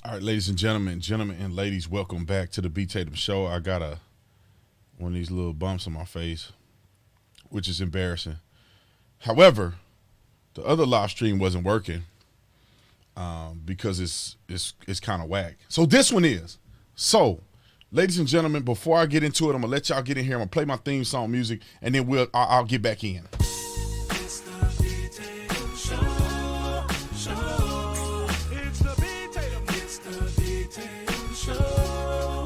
All right, ladies and gentlemen, and ladies, welcome back to the Tatum show. I got one of these little bumps on my face, which is embarrassing. However, the other live stream wasn't working because it's kind of whack. So this one is. So, ladies and gentlemen, before I get into it, I'm gonna let y'all get in here. I'm gonna play my theme song music, and then I'll get back in. It's the Tatum show. It's the Tatum. It's the Tatum show.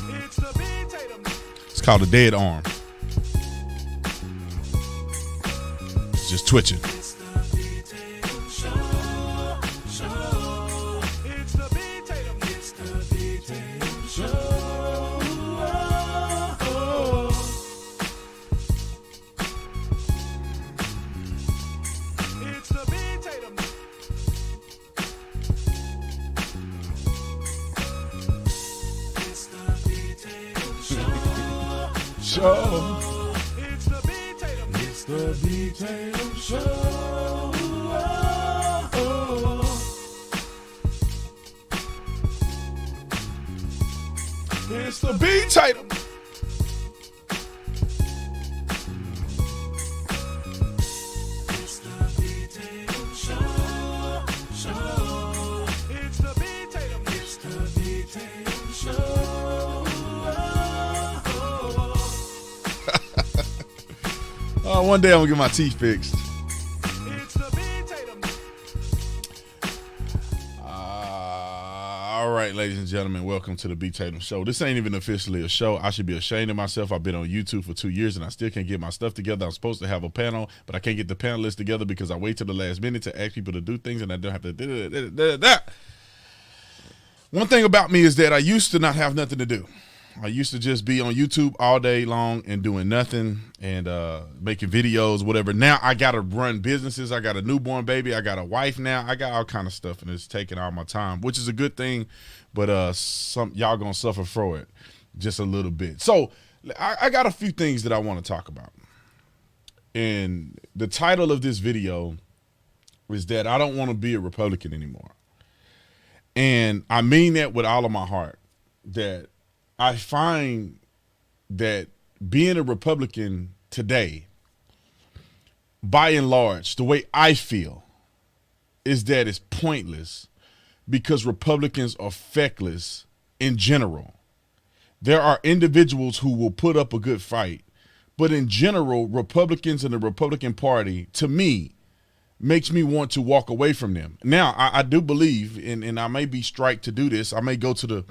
It's the Tatum. It's called a dead arm. It's just twitching. It's the Tatum show. It's the Tatum. It's the Tatum show. It's the Tatum. It's the Tatum show. Show. It's the Tatum. It's the Tatum show. It's the B Tatum. It's the Tatum show. It's the Tatum. It's the Tatum show. One day I'm gonna get my teeth fixed. It's the Tatum. All right, ladies and gentlemen, welcome to the B Tatum show. This ain't even officially a show. I should be ashamed of myself. I've been on YouTube for 2 years and I still can't get my stuff together. I'm supposed to have a panel, but I can't get the panelists together because I wait till the last minute to ask people to do things and I don't have to do that. One thing about me is that I used to not have nothing to do. I used to just be on YouTube all day long and doing nothing and making videos, whatever. Now I got to run businesses. I got a newborn baby. I got a wife now. I got all kind of stuff, and it's taking all my time, which is a good thing. But some y'all gonna suffer for it just a little bit. So I got a few things that I want to talk about. And the title of this video is that I don't want to be a Republican anymore. And I mean that with all of my heart, that I find that being a Republican today, by and large, the way I feel is that it's pointless because Republicans are feckless in general. There are individuals who will put up a good fight, but in general, Republicans and the Republican Party, to me, makes me want to walk away from them. Now, I do believe, and I may be striked to do this, I may go to the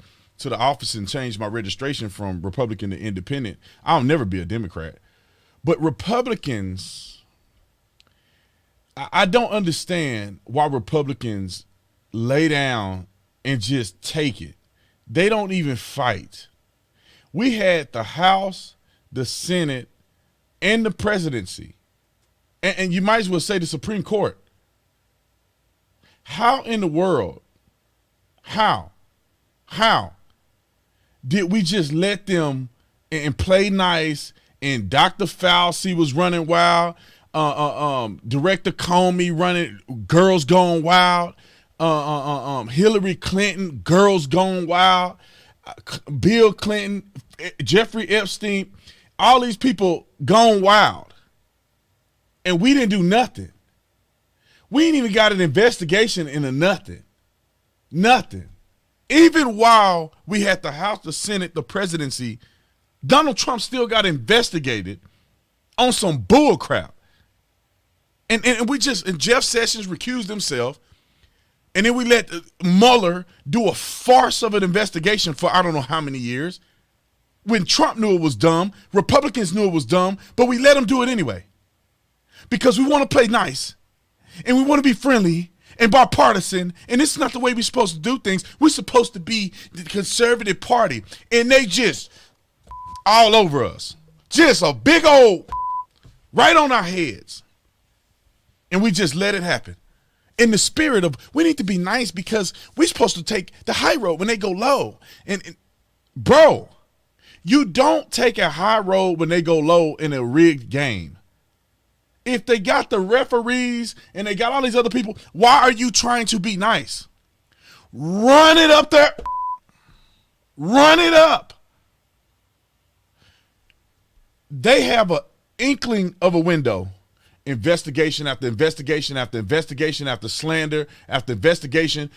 office and change my registration from Republican to Independent. I'll never be a Democrat. But Republicans, I don't understand why Republicans lay down and just take it. They don't even fight. We had the House, the Senate, and the presidency. And you might as well say the Supreme Court. How in the world, how did we just let them and play nice? And Dr. Fauci was running wild. Director Comey running, girls going wild. Hillary Clinton, girls going wild. Bill Clinton, Jeffrey Epstein, all these people gone wild. And we didn't do nothing. We ain't even got an investigation into nothing. Nothing. Even while we had the House, the Senate, the presidency, Donald Trump still got investigated on some bull crap. And Jeff Sessions recused himself. And then we let Mueller do a farce of an investigation for I don't know how many years. When Trump knew it was dumb, Republicans knew it was dumb, but we let him do it anyway. Because we want to play nice. And we want to be friendly and bipartisan, and this is not the way we're supposed to do things. We're supposed to be the conservative party, and they just all over us. Just a big old right on our heads. And we just let it happen. In the spirit of, we need to be nice because we're supposed to take the high road when they go low. And bro, you don't take a high road when they go low in a rigged game. If they got the referees and they got all these other people, why are you trying to be nice? Run it up there. Run it up. They have an inkling of a window. Investigation after investigation after investigation after slander after investigation.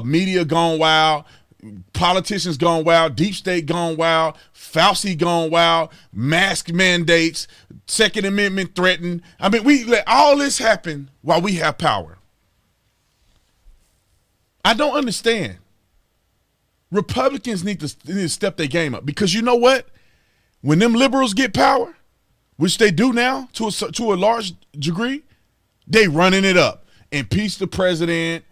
Media gone wild. Politicians gone wild. Deep state gone wild. Fauci gone wild. Mask mandates. Second Amendment threatened. I mean, we let all this happen while we have power. I don't understand. Republicans need to step their game up, because you know what? When them liberals get power, which they do now to a large degree, they running it up. Impeach the president,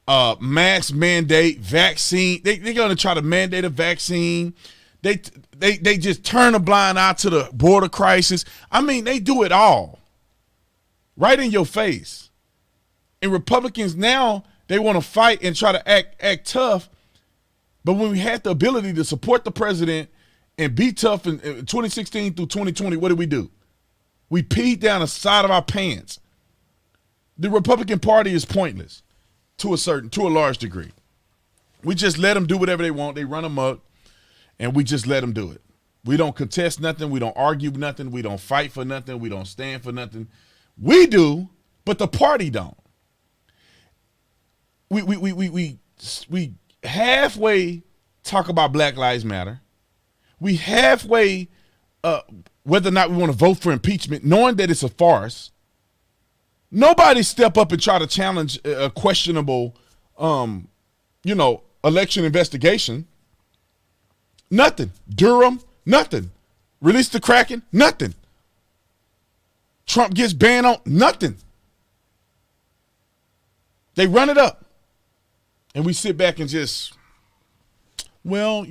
mask mandate, vaccine. They're going to try to mandate a vaccine. They just turn a blind eye to the border crisis. I mean, they do it all right in your face. And Republicans now, they want to fight and try to act tough. But when we had the ability to support the president and be tough in 2016 through 2020, what did we do? We peed down the side of our pants. The Republican Party is pointless to a large degree. We just let them do whatever they want. They run amok, and we just let them do it. We don't contest nothing. We don't argue nothing. We don't fight for nothing. We don't stand for nothing. We do, but the party don't. We halfway talk about Black Lives Matter. We halfway whether or not we want to vote for impeachment, knowing that it's a farce. Nobody step up and try to challenge a questionable, election investigation. Nothing. Durham, nothing. Release the Kraken, nothing. Trump gets banned on, nothing. They run it up. And we sit back and just, well,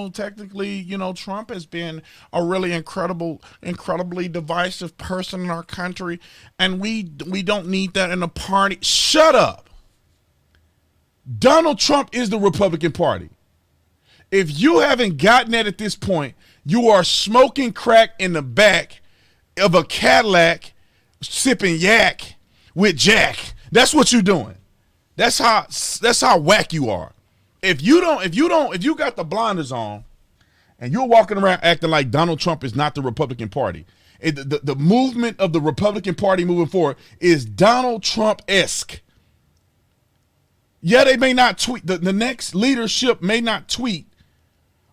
technically, Trump has been a really incredibly divisive person in our country, and we don't need that in the party. Shut up. Donald Trump is the Republican Party. If you haven't gotten that at this point, you are smoking crack in the back of a Cadillac, sipping yak with Jack. That's what you're doing. That's how whack you are. If you got the blinders on and you're walking around acting like Donald Trump is not the Republican Party, the movement of the Republican Party moving forward is Donald Trump-esque. Yeah, they may not tweet. The next leadership may not tweet,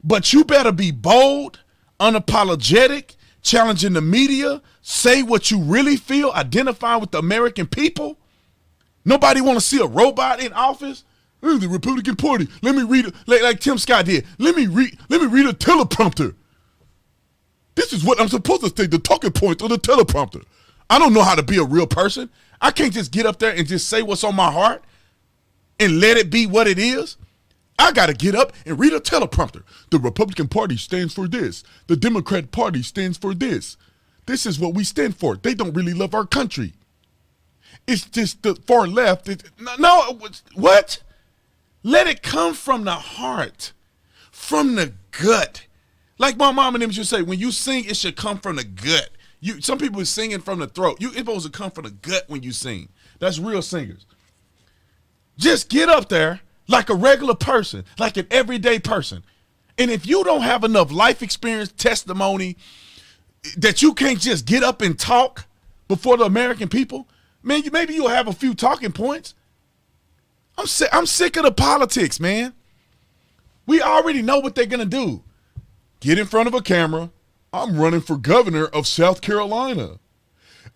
but you better be bold, unapologetic, challenging the media, say what you really feel, identify with the American people. Nobody want to see a robot in office. The Republican Party. Let me read it like Tim Scott did. Let me read a teleprompter. This is what I'm supposed to say, the talking points on the teleprompter. I don't know how to be a real person. I can't just get up there and just say what's on my heart and let it be what it is. I got to get up and read a teleprompter. The Republican Party stands for this. The Democrat Party stands for this. This is what we stand for. They don't really love our country. It's just the far left. What? Let it come from the heart, from the gut. Like my mom and them used to say, when you sing, it should come from the gut. Some people are singing from the throat. It's supposed to come from the gut when you sing. That's real singers. Just get up there like a regular person, like an everyday person. And if you don't have enough life experience, testimony, that you can't just get up and talk before the American people, man, maybe you'll have a few talking points. I'm sick of the politics, man. We already know what they're going to do. Get in front of a camera. I'm running for governor of South Carolina.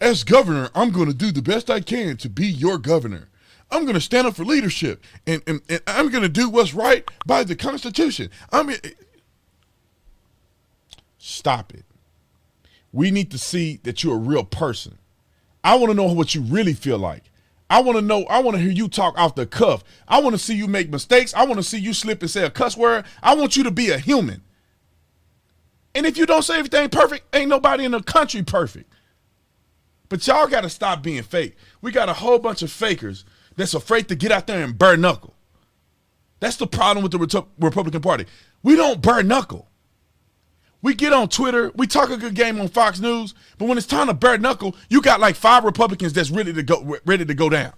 As governor, I'm going to do the best I can to be your governor. I'm going to stand up for leadership, and I'm going to do what's right by the Constitution. Stop it. We need to see that you're a real person. I want to know what you really feel like. I want to hear you talk off the cuff. I want to see you make mistakes. I want to see you slip and say a cuss word. I want you to be a human. And if you don't say everything perfect, ain't nobody in the country perfect. But y'all got to stop being fake. We got a whole bunch of fakers that's afraid to get out there and bare knuckle. That's the problem with the Republican Party. We don't bare knuckle. We get on Twitter, we talk a good game on Fox News, but when it's time to bare knuckle, you got like 5 Republicans that's ready to go down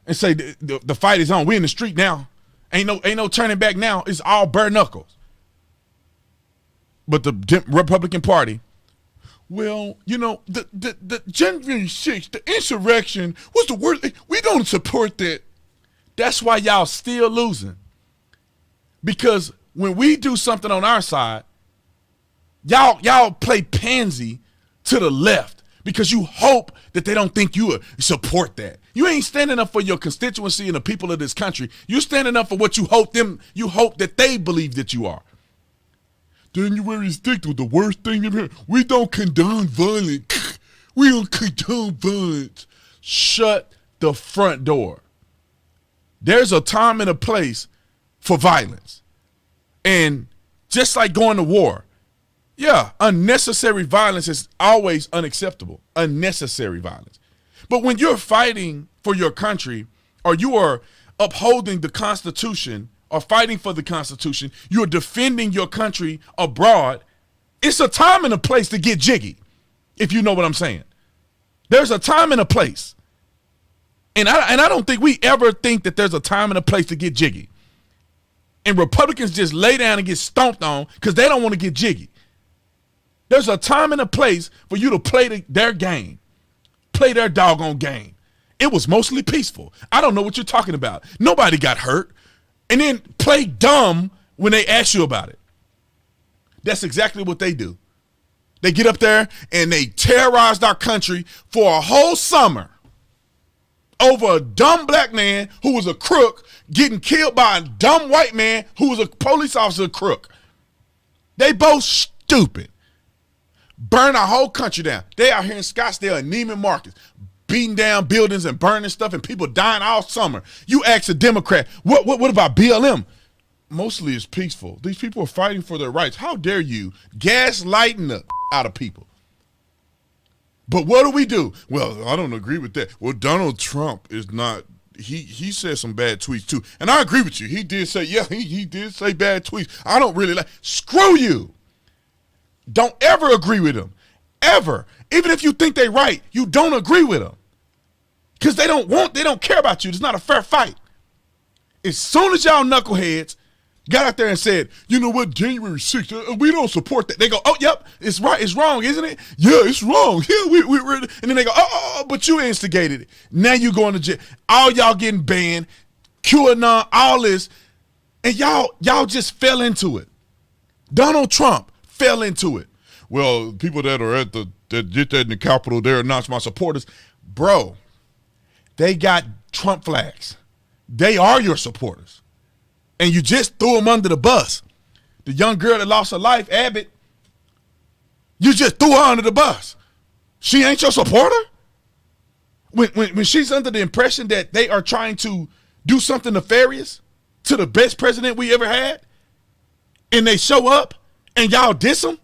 and say the fight is on. We in the street now. Ain't no turning back now. It's all bare knuckles. But the Republican Party, well, you know, the January 6th, the insurrection was the worst. We don't support that. That's why y'all still losing. Because when we do something on our side, y'all play pansy to the left because you hope that they don't think you support that. You ain't standing up for your constituency and the people of this country. You're standing up for what you hope that they believe that you are. January 6th was the worst thing ever. We don't condone violence. We don't condone violence. Shut the front door. There's a time and a place for violence. And just like going to war, yeah, unnecessary violence is always unacceptable. Unnecessary violence. But when you're fighting for your country or you are upholding the Constitution or fighting for the Constitution, you're defending your country abroad, it's a time and a place to get jiggy, if you know what I'm saying. There's a time and a place. And I don't think we ever think that there's a time and a place to get jiggy. And Republicans just lay down and get stomped on because they don't want to get jiggy. There's a time and a place for you to play their game, play their doggone game. It was mostly peaceful. I don't know what you're talking about. Nobody got hurt. And then play dumb when they ask you about it. That's exactly what they do. They get up there and they terrorized our country for a whole summer over a dumb black man who was a crook getting killed by a dumb white man who was a police officer crook. They both stupid. Burn our whole country down. They out here in Scottsdale and Neiman Marcus beating down buildings and burning stuff and people dying all summer. You ask a Democrat, what about BLM? Mostly it's peaceful. These people are fighting for their rights. How dare you gaslighting the out of people? But what do? Well, I don't agree with that. Well, Donald Trump is not, he said some bad tweets too. And I agree with you. He did say, he did say bad tweets. I don't really like, screw you. Don't ever agree with him. Ever. Even if you think they're right, you don't agree with them. Because they don't care about you. It's not a fair fight. As soon as y'all knuckleheads got out there and said, you know what, January 6th, we don't support that. They go, oh, yep, it's right, it's wrong, isn't it? Yeah, it's wrong. Yeah, we're, and then they go, oh, but you instigated it. Now you going to jail. All y'all getting banned, QAnon, all this, and y'all just fell into it. Donald Trump fell into it. Well, people that are that did that in the Capitol, they're not my supporters. Bro, they got Trump flags. They are your supporters. And you just threw them under the bus. The young girl that lost her life, Abbott, you just threw her under the bus. She ain't your supporter? When she's under the impression that they are trying to do something nefarious to the best president we ever had, and they show up and y'all diss them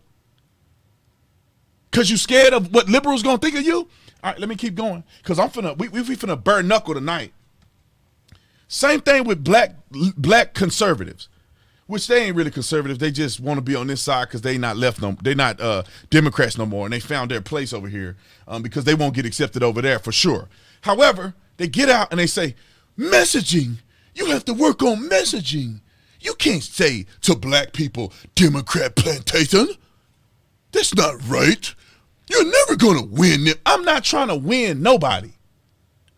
because you scared of what liberals gonna think of you? All right, let me keep going because we finna bare knuckle tonight. Same thing with black conservatives, which they ain't really conservative. They just want to be on this side because they not Democrats no more, and they found their place over here because they won't get accepted over there for sure. However, they get out and they say, messaging. You have to work on messaging. You can't say to black people, Democrat plantation. That's not right. You're never gonna win them. I'm not trying to win nobody.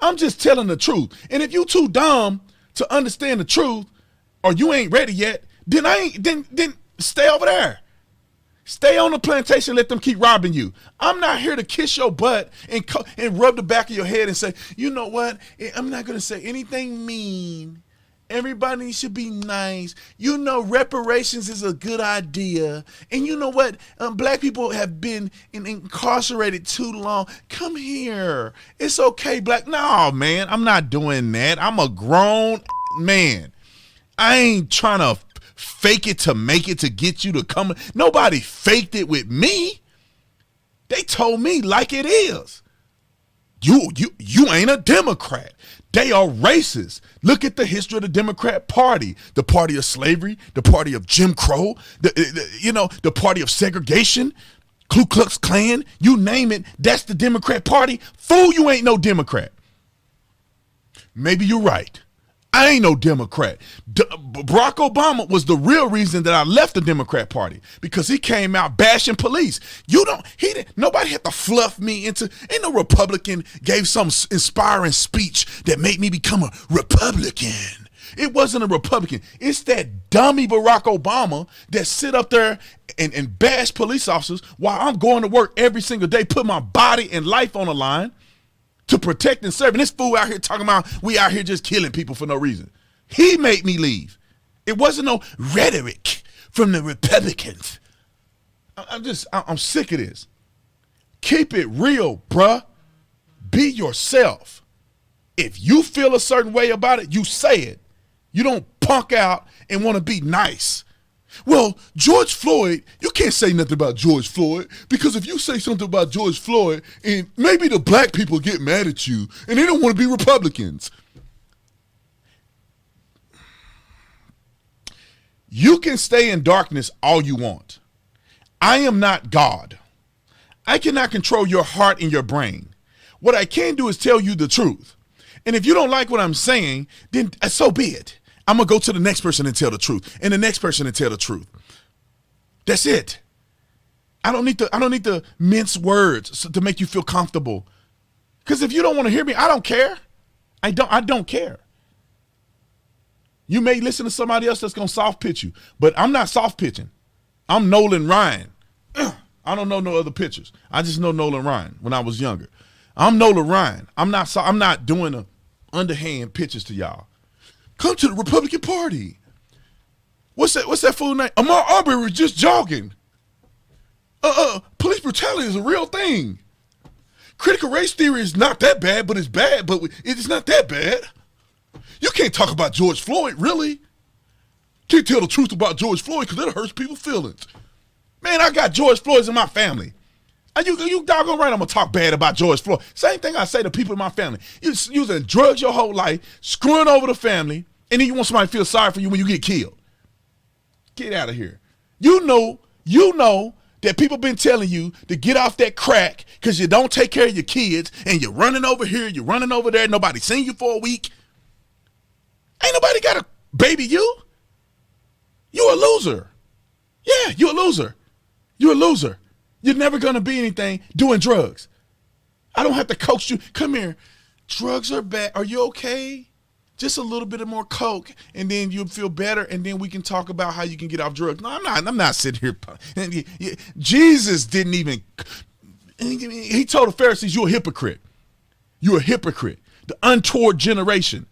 I'm just telling the truth. And if you too dumb to understand the truth, or you ain't ready yet, then stay over there. Stay on the plantation, let them keep robbing you. I'm not here to kiss your butt and rub the back of your head and say, you know what? I'm not going to say anything mean. Everybody should be nice. You know, reparations is a good idea. And you know what? Black people have been incarcerated too long. Come here. It's okay, black. No, man, I'm not doing that. I'm a grown man. I ain't trying to fake it to make it to get you to come. Nobody faked it with me. They told me like it is. You ain't a Democrat. They are racist. Look at the history of the Democrat Party, the party of slavery, the party of Jim Crow, the party of segregation, Ku Klux Klan, you name it. That's the Democrat Party. Fool, you ain't no Democrat. Maybe you're right. I ain't no Democrat. Barack Obama was the real reason that I left the Democrat Party, because he came out bashing police. Nobody had to fluff me into, ain't no Republican gave some inspiring speech that made me become a Republican. It wasn't a Republican. It's that dummy Barack Obama that sit up there and bash police officers while I'm going to work every single day, put my body and life on the line to protect and serve. And this fool out here talking about we out here just killing people for no reason. He made me leave. It wasn't no rhetoric from the Republicans. I'm sick of this. Keep it real, bruh. Be yourself. If you feel a certain way about it, you say it. You don't punk out and want to be nice. Well, George Floyd, you can't say nothing about George Floyd, because if you say something about George Floyd, and maybe the black people get mad at you and they don't want to be Republicans. You can stay in darkness all you want. I am not God. I cannot control your heart and your brain. What I can do is tell you the truth. And if you don't like what I'm saying, then so be it. I'm going to go to the next person and tell the truth, and the next person and tell the truth. That's it. I don't need to mince words to make you feel comfortable. Because if you don't want to hear me, I don't care. I don't care. You may listen to somebody else that's going to soft pitch you, but I'm not soft pitching. I'm Nolan Ryan. I don't know no other pitchers. I just know Nolan Ryan when I was younger. I'm Nolan Ryan. I'm not doing the underhand pitches to y'all. Come to the Republican Party. What's that fool name? Ahmaud Arbery was just jogging. Police brutality is a real thing. Critical race theory is not that bad, but it's bad, but it's not that bad. You can't talk about George Floyd, really. Can't tell the truth about George Floyd because that hurts people's feelings. Man, I got George Floyd's in my family. You doggone right I'm going to talk bad about George Floyd. Same thing I say to people in my family. You're using drugs your whole life, screwing over the family, and then you want somebody to feel sorry for you when you get killed. Get out of here. You know that people been telling you to get off that crack because you don't take care of your kids, and you're running over here, you're running over there, nobody seen you for a week. Ain't nobody got to baby you. You're a loser. Yeah, you're a loser. You're a loser. You're never going to be anything doing drugs. I don't have to coach you. Come here. Drugs are bad. Are you okay? Just a little bit of more coke, and then you'll feel better, and then we can talk about how you can get off drugs. No, I'm not sitting here. Jesus didn't even, he told the Pharisees, you're a hypocrite. You're a hypocrite. The untoward generation.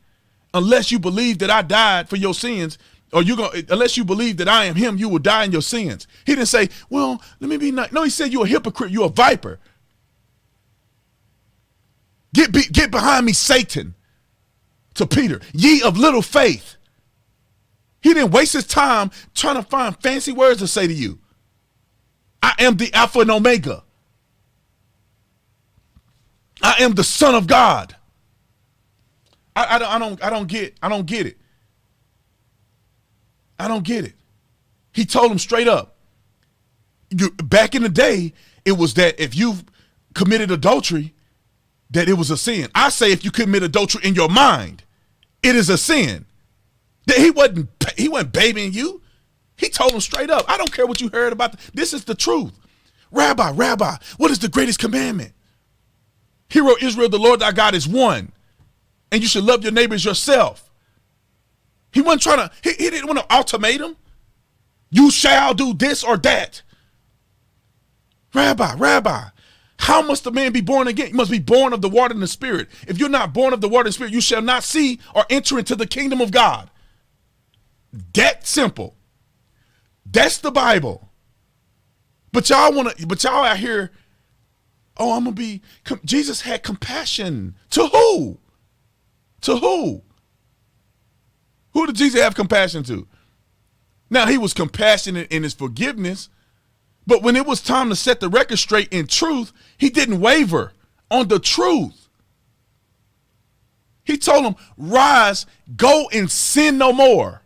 Unless you believe that I died for your sins, unless you believe that I am him, you will die in your sins. He didn't say, well, let me be nice. No, he said you're a hypocrite. You're a viper. Get behind me, Satan. To Peter, ye of little faith. He didn't waste his time trying to find fancy words to say to you. I am the Alpha and Omega. I am the Son of God. I don't get it. I don't get it. He told him straight up. Back in the day, it was that if you committed adultery, that it was a sin. I say if you commit adultery in your mind, it is a sin. That he wasn't babying you. He told him straight up. I don't care what you heard about. This is the truth. Rabbi, what is the greatest commandment? Hear, O Israel, the Lord thy God is one, and you should love your neighbors yourself. He wasn't trying to, he didn't want to ultimatum. You shall do this or that. Rabbi, how must the man be born again? You must be born of the water and the spirit. If you're not born of the water and spirit, you shall not see or enter into the kingdom of God. That simple. That's the Bible. But y'all out here, Jesus had compassion. To who? To who? Who did Jesus have compassion to? Now, he was compassionate in his forgiveness, but when it was time to set the record straight in truth, he didn't waver on the truth. He told him, rise, go and sin no more.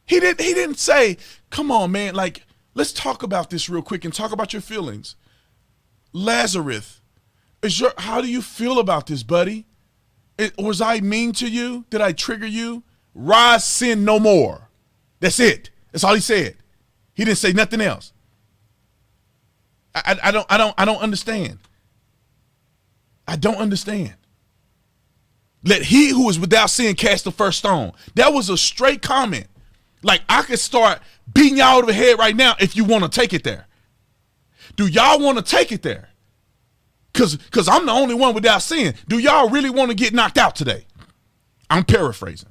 He didn't say, come on, man, like, let's talk about this real quick and talk about your feelings. Lazarus, how do you feel about this, buddy? Was I mean to you? Did I trigger you? Rise, sin no more. That's it. That's all he said. He didn't say nothing else. I don't understand. I don't understand. Let he who is without sin cast the first stone. That was a straight comment. Like, I could start beating y'all over the head right now if you want to take it there. Do y'all want to take it there? Because I'm the only one without sin. Do y'all really want to get knocked out today? I'm paraphrasing.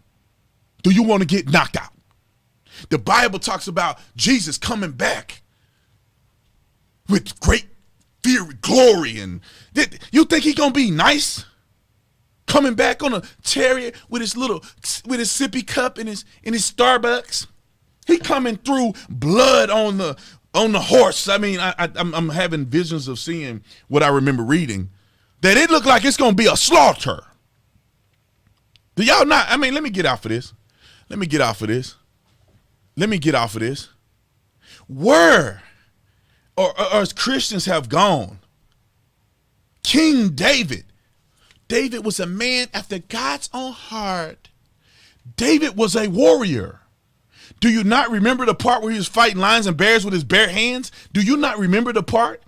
Do you want to get knocked out? The Bible talks about Jesus coming back with great fear, glory, and you think he's gonna be nice? Coming back on a chariot with his sippy cup and his Starbucks. He coming through blood on the horse. I mean, I'm having visions of seeing what I remember reading, that it looked like it's gonna be a slaughter. Do y'all not? I mean, let me get off of this. Where or as Christians have gone, King David was a man after God's own heart. David was a warrior. Do you not remember the part where he was fighting lions and bears with his bare hands? Do you not remember the part?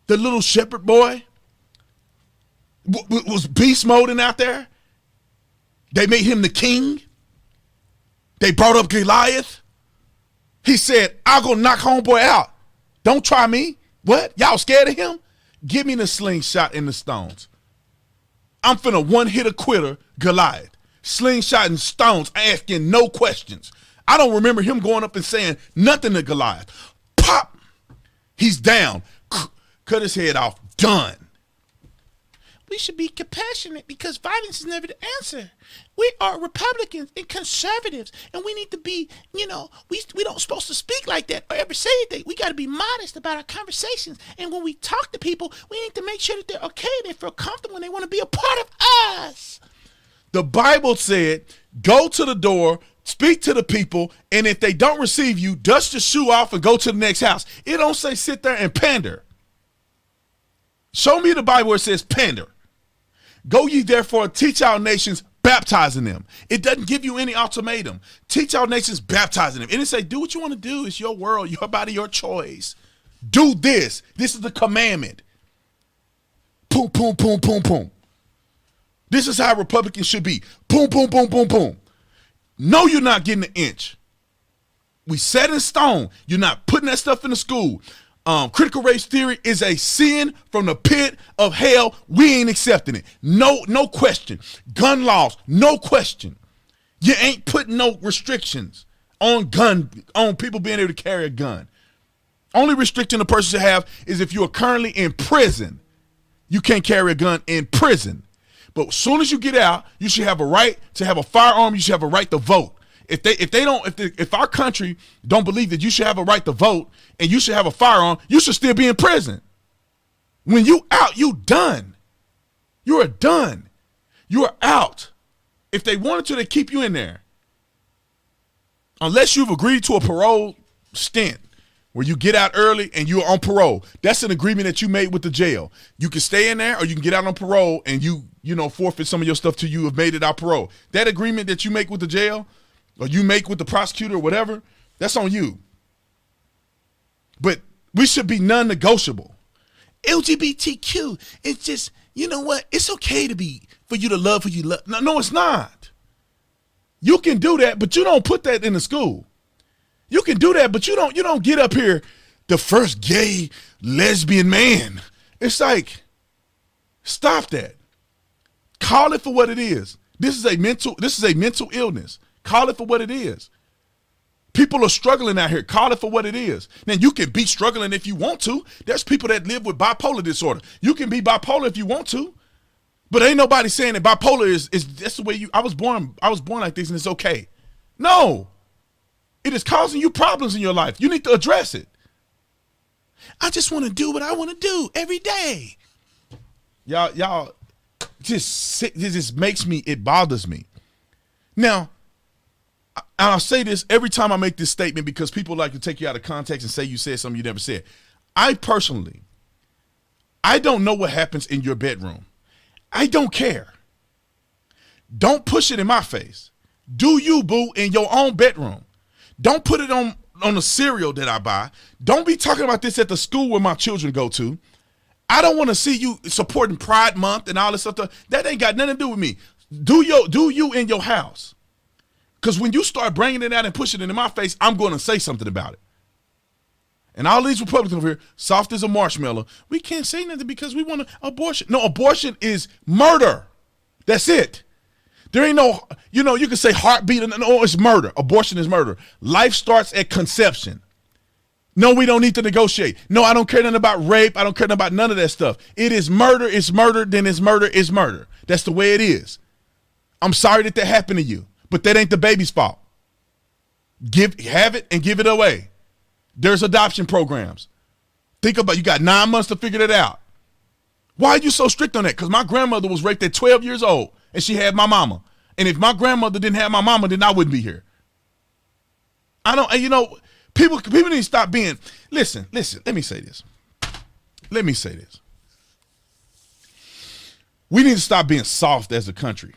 The little shepherd boy was beast moding out there. They made him the king. They brought up Goliath. He said, I'll go knock homeboy out. Don't try me. What? Y'all scared of him? Give me the slingshot and the stones. I'm finna one-hit a quitter Goliath. Slingshot and stones, asking no questions. I don't remember him going up and saying nothing to Goliath. Pop! He's down. Cut his head off. Done. We should be compassionate because violence is never the answer. We are Republicans and conservatives, and we need to be, we don't supposed to speak like that or ever say anything. We got to be modest about our conversations. And when we talk to people, we need to make sure that they're okay, they feel comfortable, and they want to be a part of us. The Bible said, go to the door, speak to the people, and if they don't receive you, dust your shoe off and go to the next house. It don't say sit there and pander. Show me the Bible where it says pander. Go ye therefore, teach our nations, baptizing them. It doesn't give you any ultimatum. Teach our nations, baptizing them. And it say, do what you want to do. It's your world, your body, your choice. Do this. This is the commandment. Boom, boom, boom, boom, boom. This is how Republicans should be. Boom, boom, boom, boom, boom. No, you're not getting an inch. We set in stone. You're not putting that stuff in the school. Critical race theory is a sin from the pit of hell. We ain't accepting it. No question. Gun laws, no question. You ain't putting no restrictions on people being able to carry a gun. Only restricting a person should have is if you are currently in prison. You can't carry a gun in prison. But as soon as you get out, you should have a right to have a firearm. You should have a right to vote. If our country don't believe that you should have a right to vote and you should have a firearm, you should still be in prison. When you out, you done. You are done. You are out. If they wanted to, they keep you in there. Unless you've agreed to a parole stint where you get out early and you're on parole. That's an agreement that you made with the jail. You can stay in there or you can get out on parole and you forfeit some of your stuff till you have made it out parole. That agreement that you make with the jail or you make with the prosecutor or whatever, that's on you. But we should be non-negotiable. LGBTQ, it's just, you know what? It's okay for you to love who you love. No, it's not. You can do that, but you don't put that in the school. You can do that, but you don't get up here, the first gay lesbian man. It's like, stop that. Call it for what it is. This is a mental illness. Call it for what it is. People are struggling out here. Call it for what it is. Now, you can be struggling if you want to. There's people that live with bipolar disorder. You can be bipolar if you want to. But ain't nobody saying that bipolar is that's the way I was born like this and it's okay. No. It is causing you problems in your life. You need to address it. I just want to do what I want to do every day. Y'all just makes me, it bothers me. Now, I'll say this every time I make this statement because people like to take you out of context and say you said something you never said. I don't know what happens in your bedroom. I don't care. Don't push it in my face. Do you, boo, in your own bedroom. Don't put it on the cereal that I buy. Don't be talking about this at the school where my children go to. I don't want to see you supporting Pride Month and all this stuff. That ain't got nothing to do with me. Do you in your house. Because when you start bringing it out and pushing it in my face, I'm going to say something about it. And all these Republicans over here, soft as a marshmallow, we can't say nothing because we want an abortion. No, abortion is murder. That's it. There ain't no, you can say heartbeat. No, it's murder. Abortion is murder. Life starts at conception. No, we don't need to negotiate. No, I don't care nothing about rape. I don't care nothing about none of that stuff. It is murder. It's murder. Then it's murder. It's murder. That's the way it is. I'm sorry that happened to you, but that ain't the baby's fault. Have it and give it away. There's adoption programs. Think about, you got 9 months to figure that out. Why are you so strict on that? Because my grandmother was raped at 12 years old and she had my mama. And if my grandmother didn't have my mama, then I wouldn't be here. People need to stop being, listen, let me say this. We need to stop being soft as a country.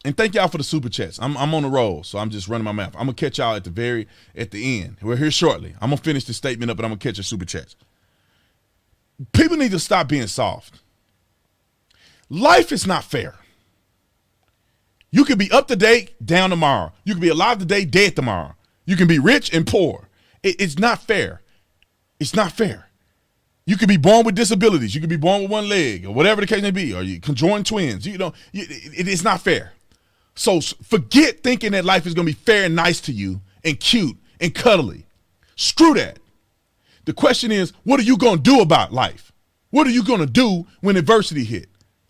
And thank y'all for the super chats. I'm on the roll, so I'm just running my mouth. I'm going to catch y'all at the end. We're here shortly. I'm going to finish this statement up, but I'm going to catch your super chats. People need to stop being soft. Life is not fair. You can be up today, down tomorrow. You can be alive today, dead tomorrow. You can be rich and poor. It's not fair. It's not fair. You can be born with disabilities. You can be born with one leg or whatever the case may be, or you conjoined twins. It is not fair. So forget thinking that life is going to be fair and nice to you and cute and cuddly. Screw that. The question is, what are you going to do about life? What are you going to do when adversity hit?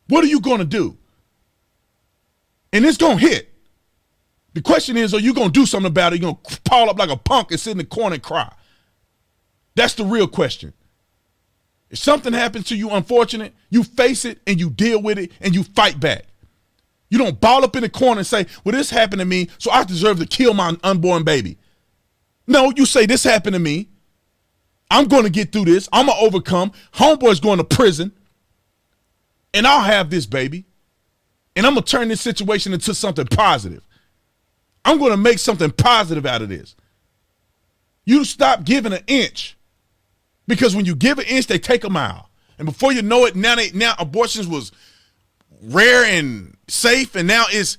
What are you going to do? And it's going to hit. The question is, are you going to do something about it? You're going to pile up like a punk and sit in the corner and cry? That's the real question. If something happens to you unfortunate, you face it and you deal with it and you fight back. You don't ball up in the corner and say, well, this happened to me, so I deserve to kill my unborn baby. No, you say, this happened to me. I'm going to get through this. I'm going to overcome. Homeboy's going to prison. And I'll have this baby. And I'm going to turn this situation into something positive. I'm going to make something positive out of this. You stop giving an inch. Because when you give an inch, they take a mile. And before you know it, now abortions was rare and safe, and now it's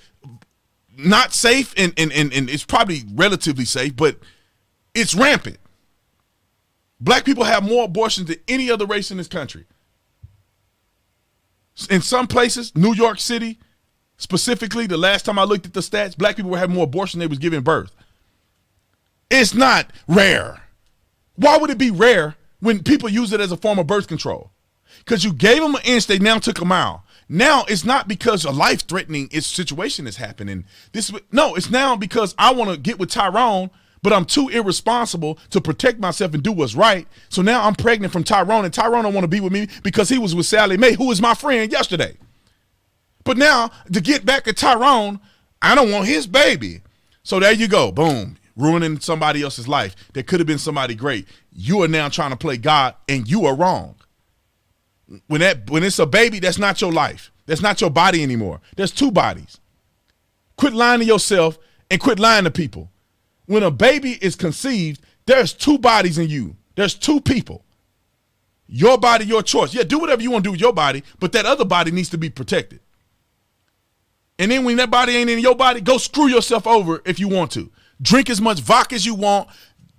not safe, and it's probably relatively safe, but it's rampant. Black people have more abortions than any other race in this country. In some places, New York City, specifically, the last time I looked at the stats, black people were having more abortions than they was giving birth. It's not rare. Why would it be rare when people use it as a form of birth control? Because you gave them an inch, they now took a mile. Now it's not because a life-threatening situation is happening. No, it's now because I want to get with Tyrone, but I'm too irresponsible to protect myself and do what's right. So now I'm pregnant from Tyrone, and Tyrone don't want to be with me because he was with Sally Mae, who was my friend yesterday. But now, to get back at Tyrone, I don't want his baby. So there you go, boom, ruining somebody else's life. That could have been somebody great. You are now trying to play God, and you are wrong. When it's a baby, that's not your life. That's not your body anymore. There's two bodies. Quit lying to yourself and quit lying to people. When a baby is conceived, there's two bodies in you. There's two people. Your body, your choice. Yeah, do whatever you want to do with your body, but that other body needs to be protected. And then when that body ain't in your body, go screw yourself over if you want to. Drink as much vodka as you want.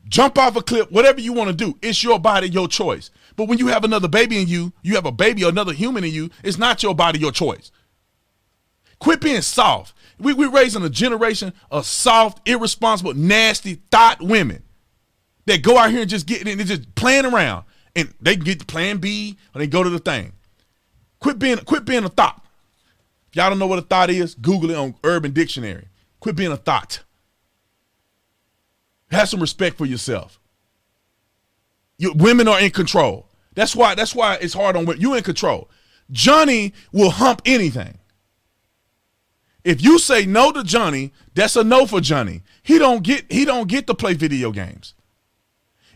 Jump off a cliff, whatever you want to do. It's your body, your choice. But when you have another baby in you, you have a baby or another human in you, it's not your body, your choice. Quit being soft. We're raising a generation of soft, irresponsible, nasty, thought women that go out here and just get in and just playing around. And they can get to plan B or they go to the thing. Quit being a thought. If y'all don't know what a thought is, Google it on Urban Dictionary. Quit being a thought. Have some respect for yourself. Women are in control. That's why it's hard on women. You're in control. Johnny will hump anything. If you say no to Johnny, that's a no for Johnny. He don't get to play video games.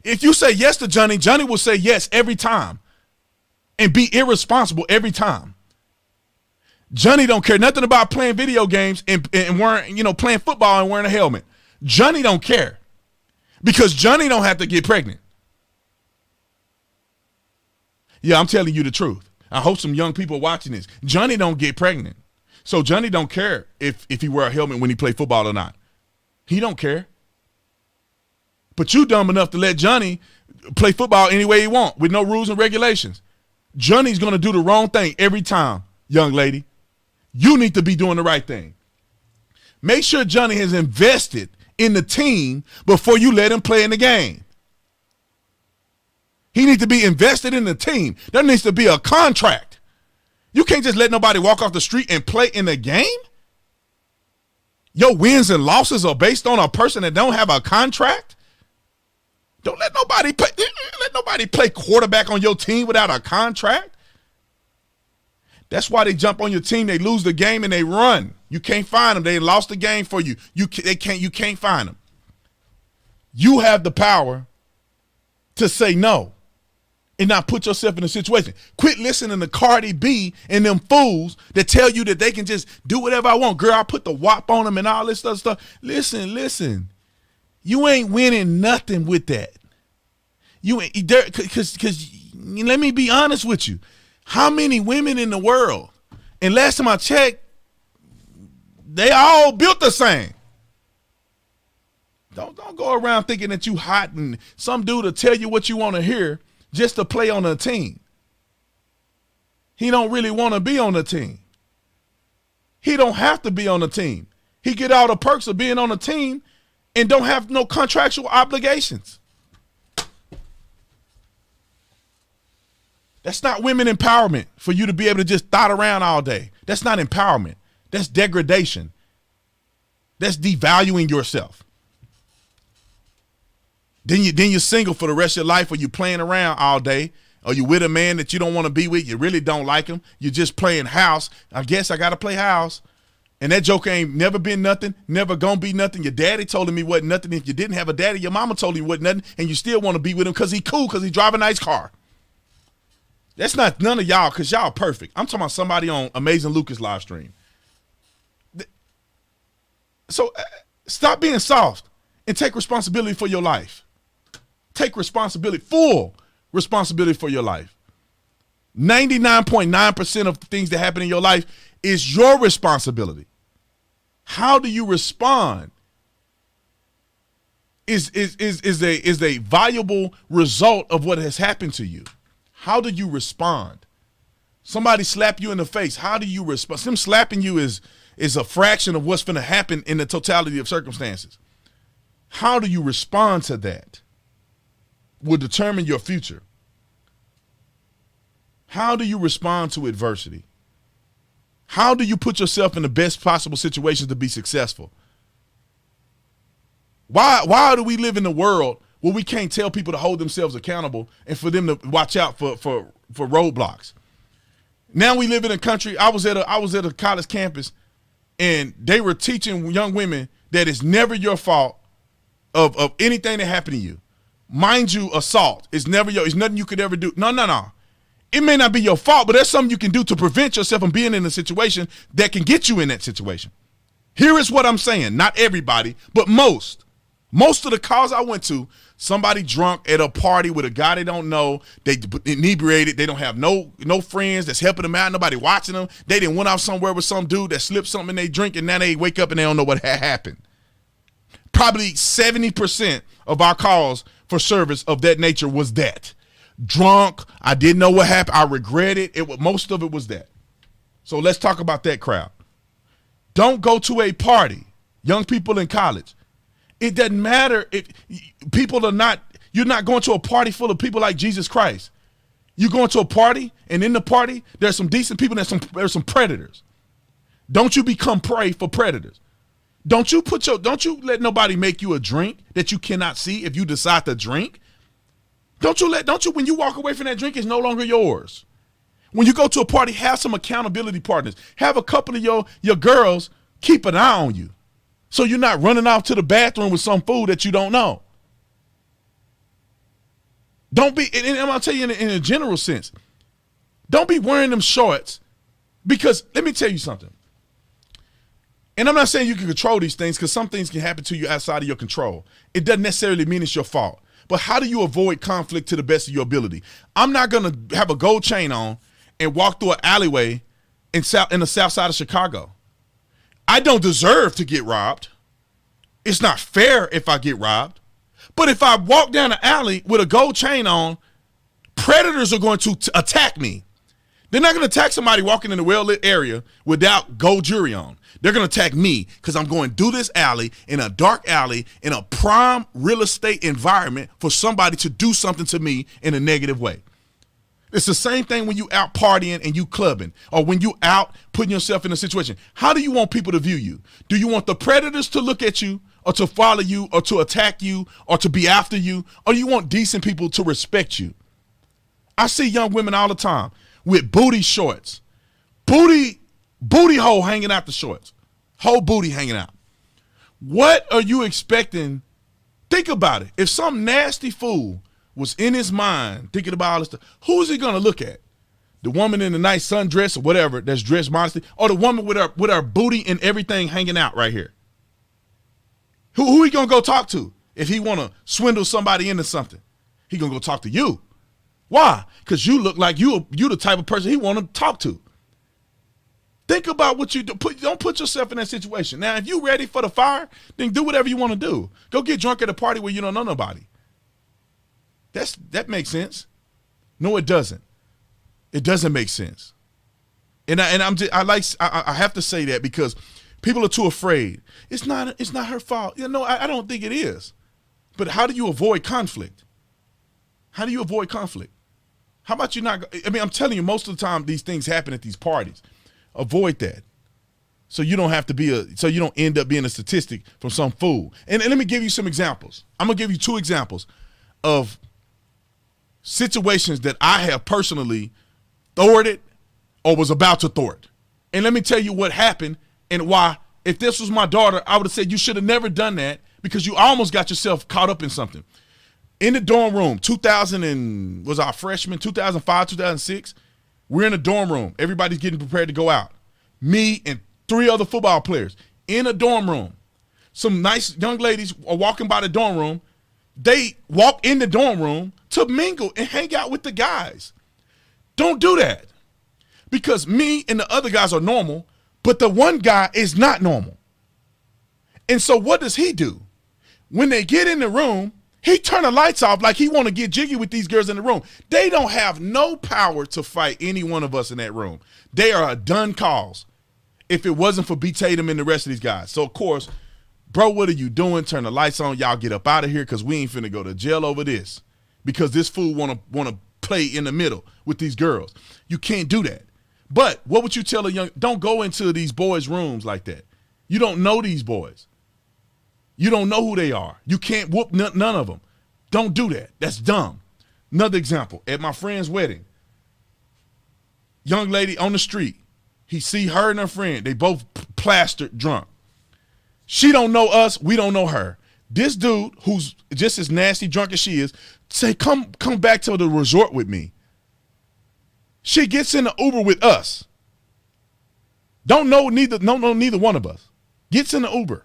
If you say yes to Johnny, Johnny will say yes every time and be irresponsible every time. Johnny don't care nothing about playing video games and wearing, playing football and wearing a helmet. Johnny don't care because Johnny don't have to get pregnant. Yeah, I'm telling you the truth. I hope some young people watching this. Johnny don't get pregnant. So Johnny don't care if he wear a helmet when he play football or not. He don't care. But you dumb enough to let Johnny play football any way he want with no rules and regulations. Johnny's going to do the wrong thing every time, young lady. You need to be doing the right thing. Make sure Johnny has invested in the team before you let him play in the game. He needs to be invested in the team. There needs to be a contract. You can't just let nobody walk off the street and play in the game. Your wins and losses are based on a person that don't have a contract. Don't let nobody play quarterback on your team without a contract. That's why they jump on your team. They lose the game and they run. You can't find them. They lost the game for you. You can't find them. You have the power to say no and not put yourself in a situation. Quit listening to Cardi B and them fools that tell you that they can just do whatever I want. Girl, I put the WAP on them and all this other stuff. Listen. You ain't winning nothing with that. You ain't, because let me be honest with you. How many women in the world? And last time I checked, they all built the same. Don't go around thinking that you hot and some dude will tell you what you want to hear just to play on a team. He don't really want to be on the team. He don't have to be on the team. He get all the perks of being on a team and don't have no contractual obligations. That's not women empowerment for you to be able to just thot around all day. That's not empowerment. That's degradation. That's devaluing yourself. Then you're single for the rest of your life, or you playing around all day, or you with a man that you don't want to be with. You really don't like him. You're just playing house. I guess I got to play house. And that joke ain't never been nothing, never gonna be nothing. Your daddy told him he wasn't nothing. If you didn't have a daddy, your mama told you he wasn't nothing, and you still want to be with him because he cool, because he drive a nice car. That's not none of y'all, because y'all perfect. I'm talking about somebody on Amazing Lucas live stream. So stop being soft and take responsibility for your life. Take responsibility, full responsibility for your life. 99.9% of the things that happen in your life is your responsibility. How do you respond is a valuable result of what has happened to you. How do you respond? Somebody slap you in the face. How do you respond? Them slapping you is a fraction of what's going to happen in the totality of circumstances. How do you respond to that will determine your future. How do you respond to adversity? How do you put yourself in the best possible situations to be successful? Why do we live in a world where we can't tell people to hold themselves accountable and for them to watch out for roadblocks? Now we live in a country. I was at a college campus, and they were teaching young women that it's never your fault of anything that happened to you. Mind you, assault is never it's nothing you could ever do. No. It may not be your fault, but there's something you can do to prevent yourself from being in a situation that can get you in that situation. Here is what I'm saying. Not everybody, but most. Most of the calls I went to, somebody drunk at a party with a guy they don't know, they inebriated, they don't have no friends that's helping them out, nobody watching them. They didn't went out somewhere with some dude that slipped something in their drink, and now they wake up and they don't know what happened. Probably 70% of our calls for service of that nature was that. Drunk, I didn't know what happened, I regret it. Most of it was that. So let's talk about that crowd. Don't go to a party, young people in college. It doesn't matter if people are not, you're not going to a party full of people like Jesus Christ. You're going to a party, and in the party, there's some decent people, there's some predators. Don't you become prey for predators. Don't you let nobody make you a drink that you cannot see if you decide to drink. Don't you when you walk away from that drink, it's no longer yours. When you go to a party, have some accountability partners. Have a couple of your girls keep an eye on you, so you're not running off to the bathroom with some fool that you don't know. Don't be, and I'm gonna tell you in a general sense, don't be wearing them shorts, because let me tell you something. And I'm not saying you can control these things, because some things can happen to you outside of your control. It doesn't necessarily mean it's your fault. But how do you avoid conflict to the best of your ability? I'm not gonna have a gold chain on and walk through an alleyway in the south side of Chicago. I don't deserve to get robbed. It's not fair if I get robbed. But if I walk down the alley with a gold chain on, predators are going to attack me. They're not going to attack somebody walking in a well-lit area without gold jewelry on. They're going to attack me because I'm going through this alley, in a dark alley, in a prime real estate environment for somebody to do something to me in a negative way. It's the same thing when you out partying and you clubbing, or when you out putting yourself in a situation. How do you want people to view you? Do you want the predators to look at you, or to follow you, or to attack you, or to be after you? Or you want decent people to respect you? I see young women all the time with booty shorts, booty hole hanging out the shorts, whole booty hanging out. What are you expecting? Think about it. If some nasty fool was in his mind thinking about all this stuff, who is he going to look at? The woman in the nice sundress or whatever that's dressed modestly, or the woman with her booty and everything hanging out right here? Who he going to go talk to if he want to swindle somebody into something? He going to go talk to you. Why? Because you look like you the type of person he want to talk to. Think about what you do. Don't put yourself in that situation. Now, if you're ready for the fire, then do whatever you want to do. Go get drunk at a party where you don't know nobody. That makes sense. No, it doesn't. It doesn't make sense. And I have to say that because people are too afraid. It's not her fault. You know, I don't think it is. But how do you avoid conflict? How do you avoid conflict? How about you not? I mean, I'm telling you, most of the time these things happen at these parties. Avoid that, so you don't have to be so you don't end up being a statistic from some fool. And let me give you some examples. I'm gonna give you 2 examples of situations that I have personally thwarted or was about to thwart. And let me tell you what happened and why. If this was my daughter, I would have said you should have never done that, because you almost got yourself caught up in something. In the dorm room, 2000 and was our freshman, 2005, 2006. We're in a dorm room. Everybody's getting prepared to go out. Me and 3 other football players in a dorm room. Some nice young ladies are walking by the dorm room. They walk in the dorm room to mingle and hang out with the guys. Don't do that, because me and the other guys are normal, but the one guy is not normal. And so what does he do? When they get in the room, he turn the lights off like he want to get jiggy with these girls in the room. They don't have no power to fight any one of us in that room. They are a done cause if it wasn't for B. Tatum and the rest of these guys. So, of course, bro, what are you doing? Turn the lights on. Y'all get up out of here, because we ain't finna go to jail over this, because this fool want to play in the middle with these girls. You can't do that. But what would you tell a young – don't go into these boys' rooms like that. You don't know these boys. You don't know who they are. You can't whoop none of them. Don't do that. That's dumb. Another example, at my friend's wedding, young lady on the street, he see her and her friend. They both plastered drunk. She don't know us. We don't know her. This dude, who's just as nasty drunk as she is, say, come back to the resort with me. She gets in the Uber with us. Don't know neither one of us. Gets in the Uber.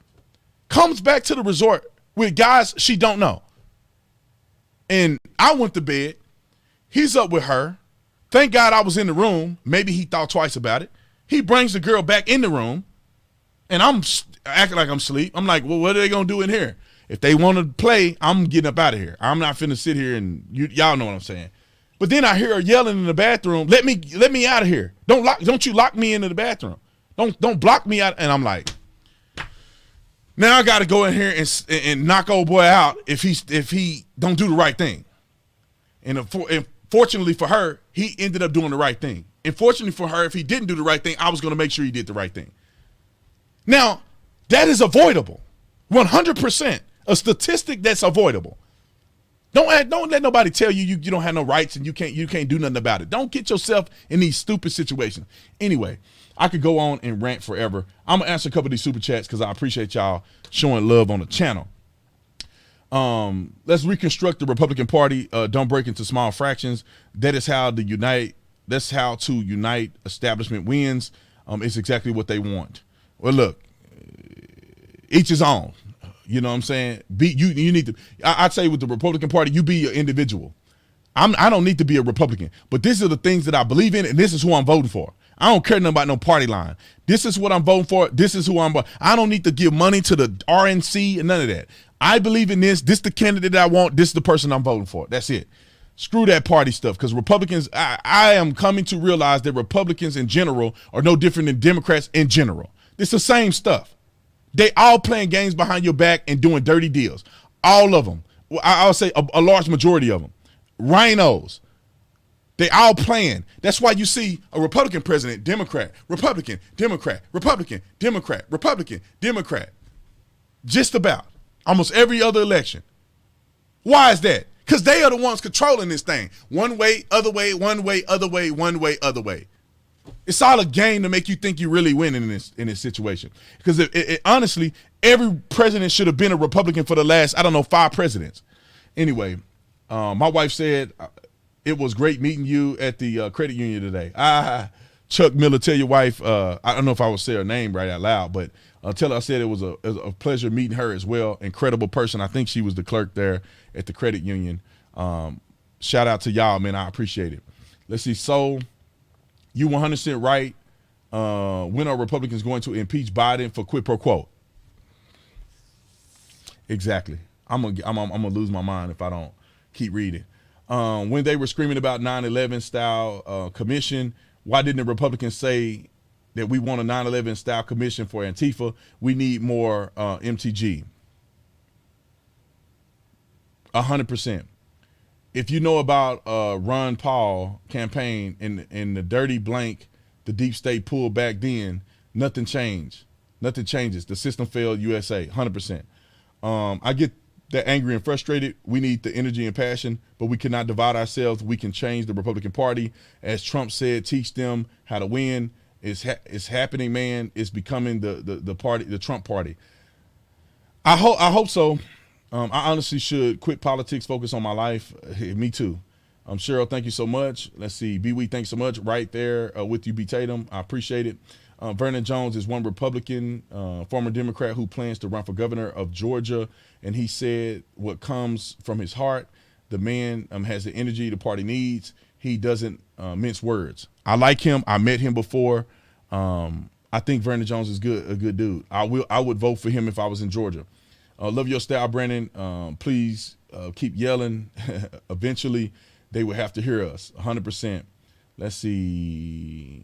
Comes back to the resort with guys she don't know. And I went to bed. He's up with her. Thank God I was in the room. Maybe he thought twice about it. He brings the girl back in the room, and I'm acting like I'm asleep. I'm like, well, what are they going to do in here? If they want to play, I'm getting up out of here. I'm not finna sit here and y'all know what I'm saying. But then I hear her yelling in the bathroom, let me out of here. Don't you lock me into the bathroom. Don't block me out. And I'm like, now I got to go in here and knock old boy out if he don't do the right thing. And fortunately for her, he ended up doing the right thing. And fortunately for her, if he didn't do the right thing, I was going to make sure he did the right thing. Now, that is avoidable. 100%. A statistic that's avoidable. Don't let nobody tell you you don't have no rights and you can't do nothing about it. Don't get yourself in these stupid situations. Anyway, I could go on and rant forever. I'm gonna answer a couple of these super chats because I appreciate y'all showing love on the channel. Let's reconstruct the Republican Party. Don't break into small fractions. That's how to unite establishment wins. It's exactly what they want. Well, look, each his own. You know what I'm saying? You need to. I'd say with the Republican Party, you be an individual. I don't need to be a Republican, but these are the things that I believe in, and this is who I'm voting for. I don't care nothing about no party line. This is what I'm voting for. This is who I'm voting. I don't need to give money to the RNC and none of that. I believe in this. This is the candidate that I want. This is the person I'm voting for. That's it. Screw that party stuff, because Republicans, I am coming to realize that Republicans in general are no different than Democrats in general. It's the same stuff. They all playing games behind your back and doing dirty deals. All of them. I'll say a large majority of them. Rhinos. They all playing. That's why you see a Republican president, Democrat, Republican, Democrat, Republican, Democrat, Republican, Democrat. Just about. Almost every other election. Why is that? Because they are the ones controlling this thing. One way, other way, one way, other way, one way, other way. It's all a game to make you think you're really winning in this situation. Because honestly, every president should have been a Republican for the last, 5 presidents. Anyway, my wife said it was great meeting you at the credit union today. Chuck Miller, tell your wife, I don't know if I would say her name right out loud, but tell her I said it was a pleasure meeting her as well. Incredible person. I think she was the clerk there at the credit union. Shout out to y'all, man. I appreciate it. Let's see. So you 100% right. When are Republicans going to impeach Biden for quid pro quo? Exactly. I'm gonna lose my mind if I don't keep reading. When they were screaming about 9/11 style commission, why didn't the Republicans say that we want a 9/11 style commission for Antifa? We need more MTG. 100%. If you know about Ron Paul campaign in the dirty blank, the deep state pulled back then, nothing changed. Nothing changes. The system failed USA, 100%. I get that angry and frustrated. We need the energy and passion, but we cannot divide ourselves. We can change the Republican Party. As Trump said, teach them how to win. It's happening, man. It's becoming the party, the Trump party. I hope so. I honestly should quit politics, focus on my life. Me too. Cheryl, thank you so much. Let's see. B-Wee, thanks so much. Right there with you, B. Tatum. I appreciate it. Vernon Jones is one Republican, former Democrat who plans to run for governor of Georgia. And he said what comes from his heart. The man has the energy the party needs. He doesn't mince words. I like him. I met him before. I think Vernon Jones is a good dude. I would vote for him if I was in Georgia. Love your style, Brandon. Please keep yelling. Eventually, they will have to hear us. 100%. Let's see.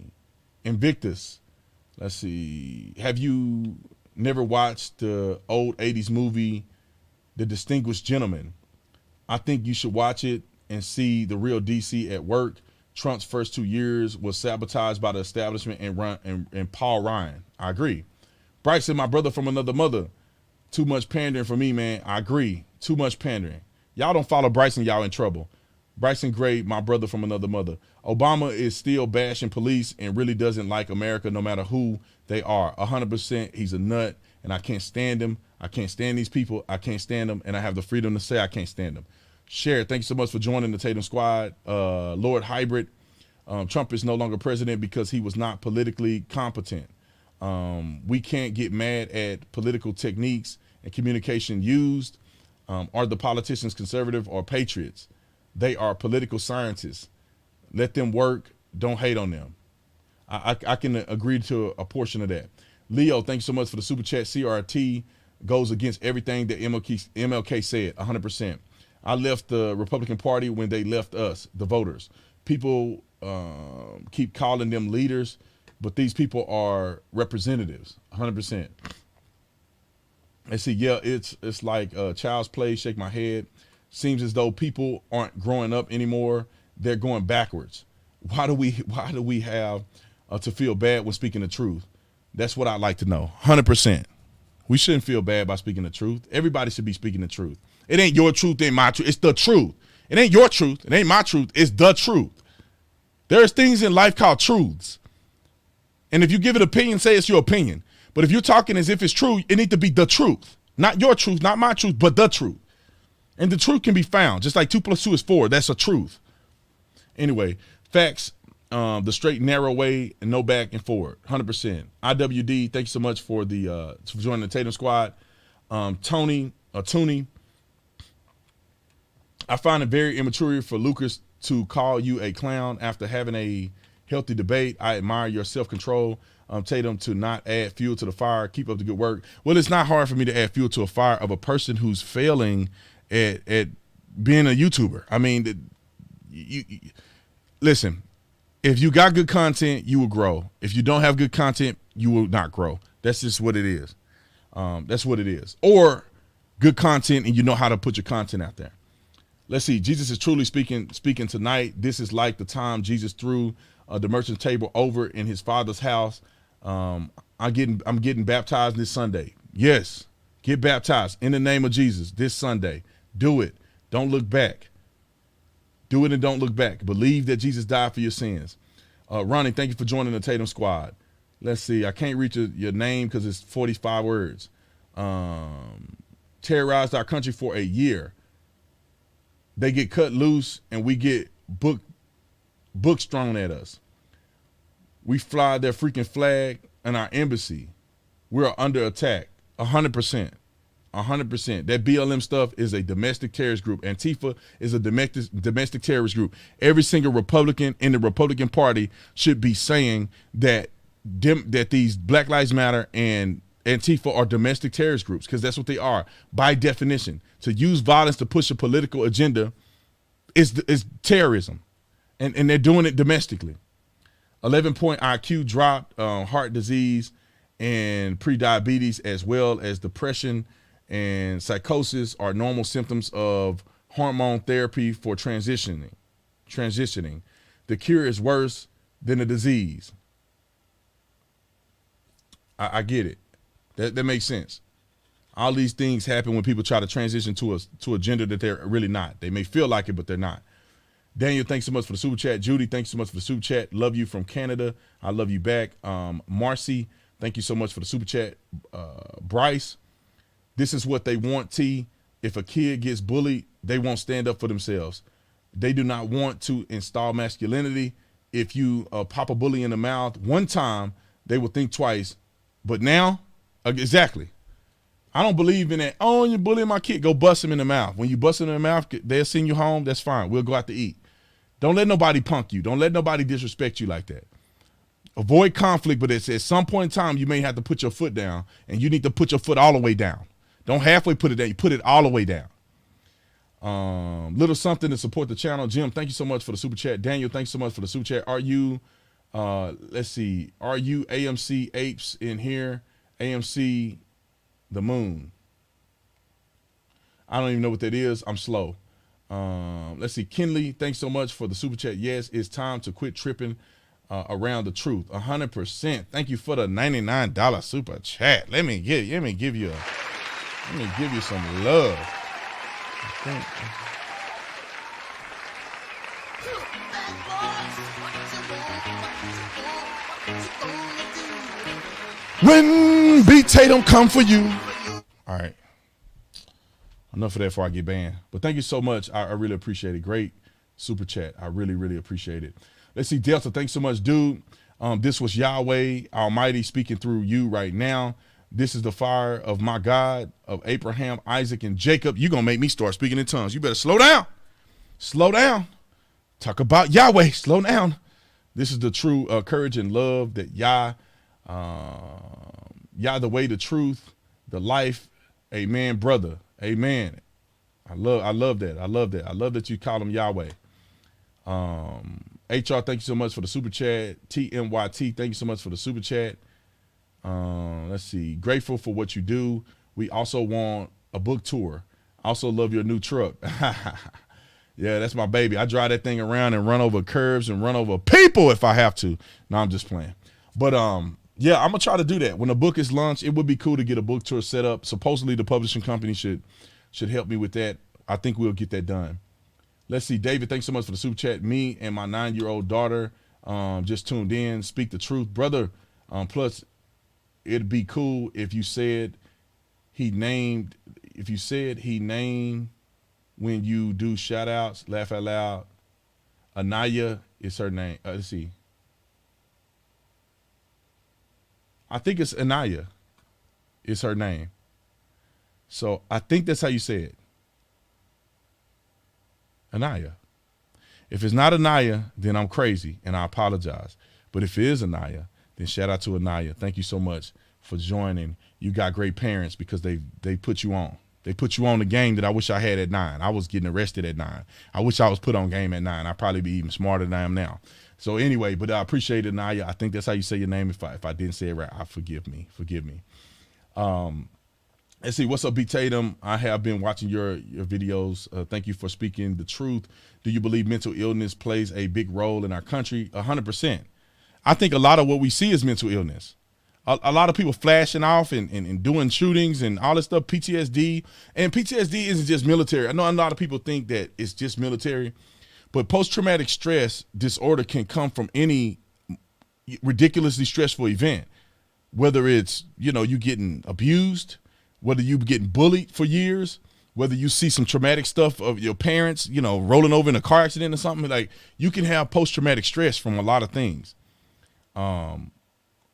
Invictus. Let's see. Have you never watched the old 80s movie, The Distinguished Gentleman? I think you should watch it and see the real DC at work. Trump's first 2 years was sabotaged by the establishment and Paul Ryan. I agree. Bryson, my brother from another mother. Too much pandering for me, man. I agree. Too much pandering. Y'all don't follow Bryson, y'all in trouble. Bryson Gray, my brother from another mother. Obama is still bashing police and really doesn't like America no matter who they are. 100%. He's a nut, and I can't stand him. I can't stand these people. I can't stand them, and I have the freedom to say I can't stand them. Cher, thank you so much for joining the Tatum Squad. Lord Hybrid, Trump is no longer president because he was not politically competent. We can't get mad at political techniques and communication used. Are the politicians conservative or patriots? They are political scientists. Let them work. Don't hate on them. I can agree to a portion of that. Leo, thanks so much for the super chat. CRT goes against everything that MLK said, 100%. I left the Republican Party when they left us, the voters. People keep calling them leaders, but these people are representatives, 100%. And see, yeah, it's like child's play, shake my head. Seems as though people aren't growing up anymore. They're going backwards. Why do we have to feel bad when speaking the truth? That's what I'd like to know. 100%. We shouldn't feel bad by speaking the truth. Everybody should be speaking the truth. It ain't your truth, it ain't my truth. It's the truth. It ain't your truth. It ain't my truth. It's the truth. There's things in life called truths. And if you give it opinion, say it's your opinion. But if you're talking as if it's true, it needs to be the truth. Not your truth, not my truth, but the truth. And the truth can be found. Just like 2 + 2 is 4. That's a truth. Anyway, facts, the straight, narrow way, and no back and forward. 100%. IWD, thank you so much for joining the Tatum squad. Tony, I find it very immature for Lucas to call you a clown after having a healthy debate. I admire your self-control. Tatum, to not add fuel to the fire. Keep up the good work. Well, it's not hard for me to add fuel to a fire of a person who's failing at being a YouTuber. I mean, you listen, if you got good content, you will grow. If you don't have good content, you will not grow. That's just what it is. That's what it is. Or good content and you know how to put your content out there. Let's see. Jesus is truly speaking tonight. This is like the time Jesus threw the merchant table over in his father's house. I'm getting baptized this Sunday. Yes, get baptized in the name of Jesus this Sunday. Do it. Don't look back. Do it and don't look back. Believe that Jesus died for your sins. Ronnie, thank you for joining the Tatum squad. Let's see. I can't reach your name because it's 45 words. Terrorized our country for a year. They get cut loose and we get books thrown at us. We fly their freaking flag and our embassy. We're under attack. 100%. 100%. That BLM stuff is a domestic terrorist group. Antifa is a domestic terrorist group. Every single Republican in the Republican Party should be saying that these Black Lives Matter and Antifa are domestic terrorist groups, because that's what they are by definition. To use violence to push a political agenda is terrorism, and they're doing it domestically. 11-point IQ drop, heart disease, and prediabetes, as well as depression and psychosis, are normal symptoms of hormone therapy for transitioning. The cure is worse than the disease. I get it. That makes sense. All these things happen when people try to transition to a gender that they're really not. They may feel like it, but they're not. Daniel, thanks so much for the super chat. Judy, thanks so much for the super chat. Love you from Canada. I love you back. Marcy, thank you so much for the super chat. Bryce, this is what they want, T. If a kid gets bullied, they won't stand up for themselves. They do not want to install masculinity. If you pop a bully in the mouth one time, they will think twice. But now, exactly. I don't believe in that. Oh, you're bullying my kid. Go bust him in the mouth. When you bust him in the mouth, they'll send you home. That's fine. We'll go out to eat. Don't let nobody punk you. Don't let nobody disrespect you like that. Avoid conflict, but at some point in time, you may have to put your foot down, and you need to put your foot all the way down. Don't halfway put it down. You put it all the way down. Little something to support the channel. Jim, thank you so much for the super chat. Daniel, thanks so much for the super chat. Are you, let's see, are you AMC Apes in here? AMC the Moon. I don't even know what that is. I'm slow. Let's see. Kinley, thanks so much for the super chat. Yes, it's time to quit tripping around the truth. 100%. Thank you for the $99 super chat. Let me give you some love. When beat Tatum come for you. All right. Enough of that before I get banned. But thank you so much. I really appreciate it. Great super chat. I really, really appreciate it. Let's see. Delta, thanks so much, dude. This was Yahweh Almighty speaking through you right now. This is the fire of my God, of Abraham, Isaac, and Jacob. You're going to make me start speaking in tongues. You better slow down. Slow down. Talk about Yahweh. Slow down. This is the true courage and love that Yah, the way, the truth, the life. Amen, brother. Amen. I love that. I love that. I love that you call him Yahweh. HR, thank you so much for the super chat. TMYT, thank you so much for the super chat. Let's see. Grateful for what you do. We also want a book tour. Also love your new truck. Yeah, that's my baby. I drive that thing around and run over curves and run over people if I have to. No, I'm just playing. But yeah, I'm gonna try to do that. When the book is launched, it would be cool to get a book tour set up. Supposedly the publishing company should should help me with that. I think we'll get that done. Let's see. David, thanks so much for the super chat. Me and my 9-year-old daughter just tuned in. Speak the truth. Brother, plus it'd be cool if you said he named when you do shout outs, laugh out loud. Anaya is her name. Let's see. I think it's Anaya is her name. So I think that's how you say it. Anaya. If it's not Anaya, then I'm crazy and I apologize. But if it is Anaya, then shout out to Anaya. Thank you so much for joining. You got great parents because they put you on. They put you on the game that I wish I had at 9. I was getting arrested at 9. I wish I was put on game at 9. I'd probably be even smarter than I am now. So anyway, but I appreciate it, Naya. I think that's how you say your name. If I didn't say it right, forgive me. Let's see. What's up, B. Tatum? I have been watching your videos. Thank you for speaking the truth. Do you believe mental illness plays a big role in our country? 100%. I think a lot of what we see is mental illness. A lot of people flashing off and doing shootings and all this stuff, PTSD. And PTSD isn't just military. I know a lot of people think that it's just military, but post-traumatic stress disorder can come from any ridiculously stressful event, whether it's, you getting abused, whether you getting bullied for years, whether you see some traumatic stuff of your parents, rolling over in a car accident or something. Like, you can have post-traumatic stress from a lot of things.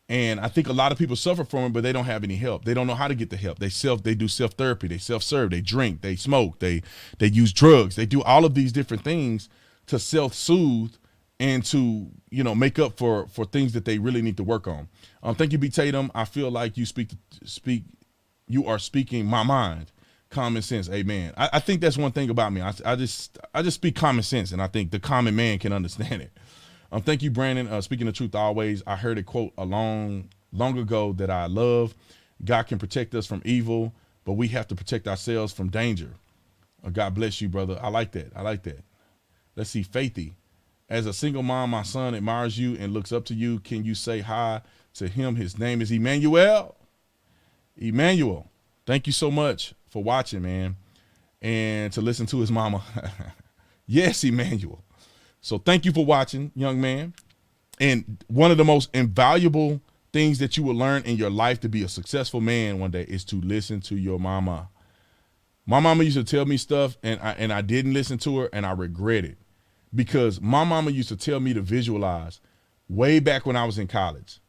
And I think a lot of people suffer from it, but they don't have any help. They don't know how to get the help. They do self-therapy, they self-serve, they drink, they smoke, they use drugs. They do all of these different things to self-soothe and to, make up for things that they really need to work on. Thank you, B. Tatum. I feel like you are speaking my mind. Common sense. Amen. I think that's one thing about me. I just speak common sense, and I think the common man can understand it. Thank you, Brandon. Speaking the truth always. I heard a quote long ago that I love. God can protect us from evil, but we have to protect ourselves from danger. God bless you, brother. I like that. Let's see. Faithy. As a single mom, my son admires you and looks up to you. Can you say hi to him? His name is Emmanuel. Emmanuel. Thank you so much for watching, man, and to listen to his mama. Yes, Emmanuel. So thank you for watching, young man. And one of the most invaluable things that you will learn in your life to be a successful man one day is to listen to your mama. My mama used to tell me stuff, and I didn't listen to her, and I regret it, because my mama used to tell me to visualize way back when I was in college.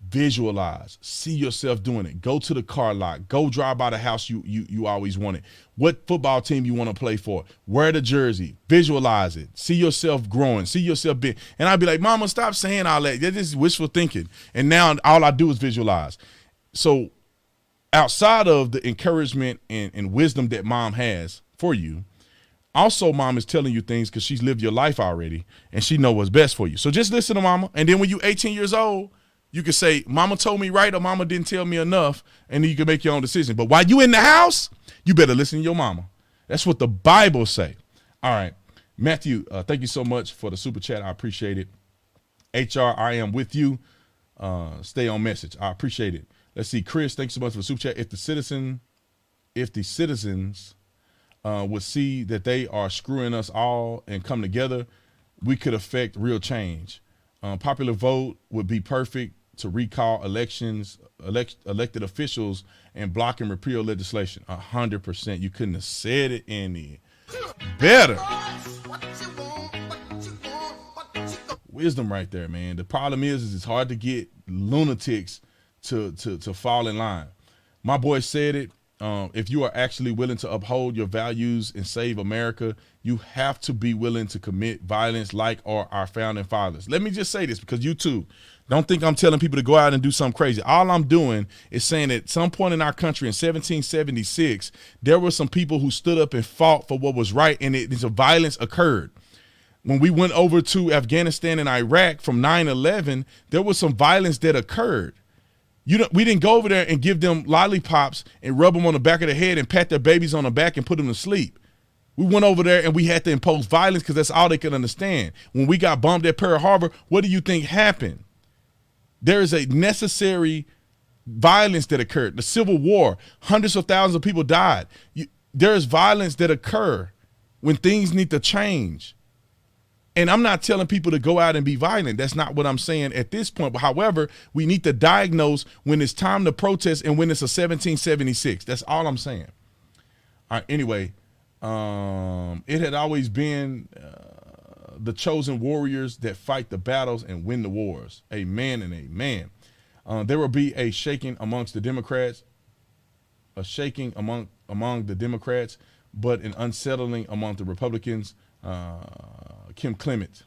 Visualize, see yourself doing it. Go to the car lot, go drive by the house you always wanted. What football team you want to play for, wear the jersey, visualize it, see yourself growing, see yourself big. And I'd be like, mama, stop saying all that. That's just wishful thinking. And now all I do is visualize. So outside of the encouragement and wisdom that mom has for you, also mom is telling you things because she's lived your life already and she knows what's best for you. So just listen to mama. And then when you're 18 years old, you can say, mama told me right or mama didn't tell me enough, and then you can make your own decision. But while you in the house, you better listen to your mama. That's what the Bible say. All right. Matthew, thank you so much for the super chat. I appreciate it. HR, I am with you. Stay on message. I appreciate it. Let's see. Chris, thanks so much for the super chat. If the citizens would see that they are screwing us all and come together, we could affect real change. Popular vote would be perfect to recall elected officials and block and repeal legislation. 100%. You couldn't have said it any better. Wisdom right there, man. The problem is it's hard to get lunatics to fall in line. My boy said it. If you are actually willing to uphold your values and save America, you have to be willing to commit violence like our founding fathers. Let me just say this, because you too, don't think I'm telling people to go out and do something crazy. All I'm doing is saying at some point in our country in 1776, there were some people who stood up and fought for what was right, and violence occurred. When we went over to Afghanistan and Iraq from 9/11, there was some violence that occurred. We didn't go over there and give them lollipops and rub them on the back of the head and pat their babies on the back and put them to sleep. We went over there and we had to impose violence because that's all they could understand. When we got bombed at Pearl Harbor, what do you think happened? There is a necessary violence that occurred. The Civil War, hundreds of thousands of people died. there's violence that occur when things need to change. And I'm not telling people to go out and be violent. That's not what I'm saying at this point. But however, we need to diagnose when it's time to protest and when it's a 1776. That's all I'm saying. All right, anyway, it had always been the chosen warriors that fight the battles and win the wars. Amen and amen. There will be a shaking amongst the Democrats, among the Democrats, but an unsettling among the Republicans. Kim Clement.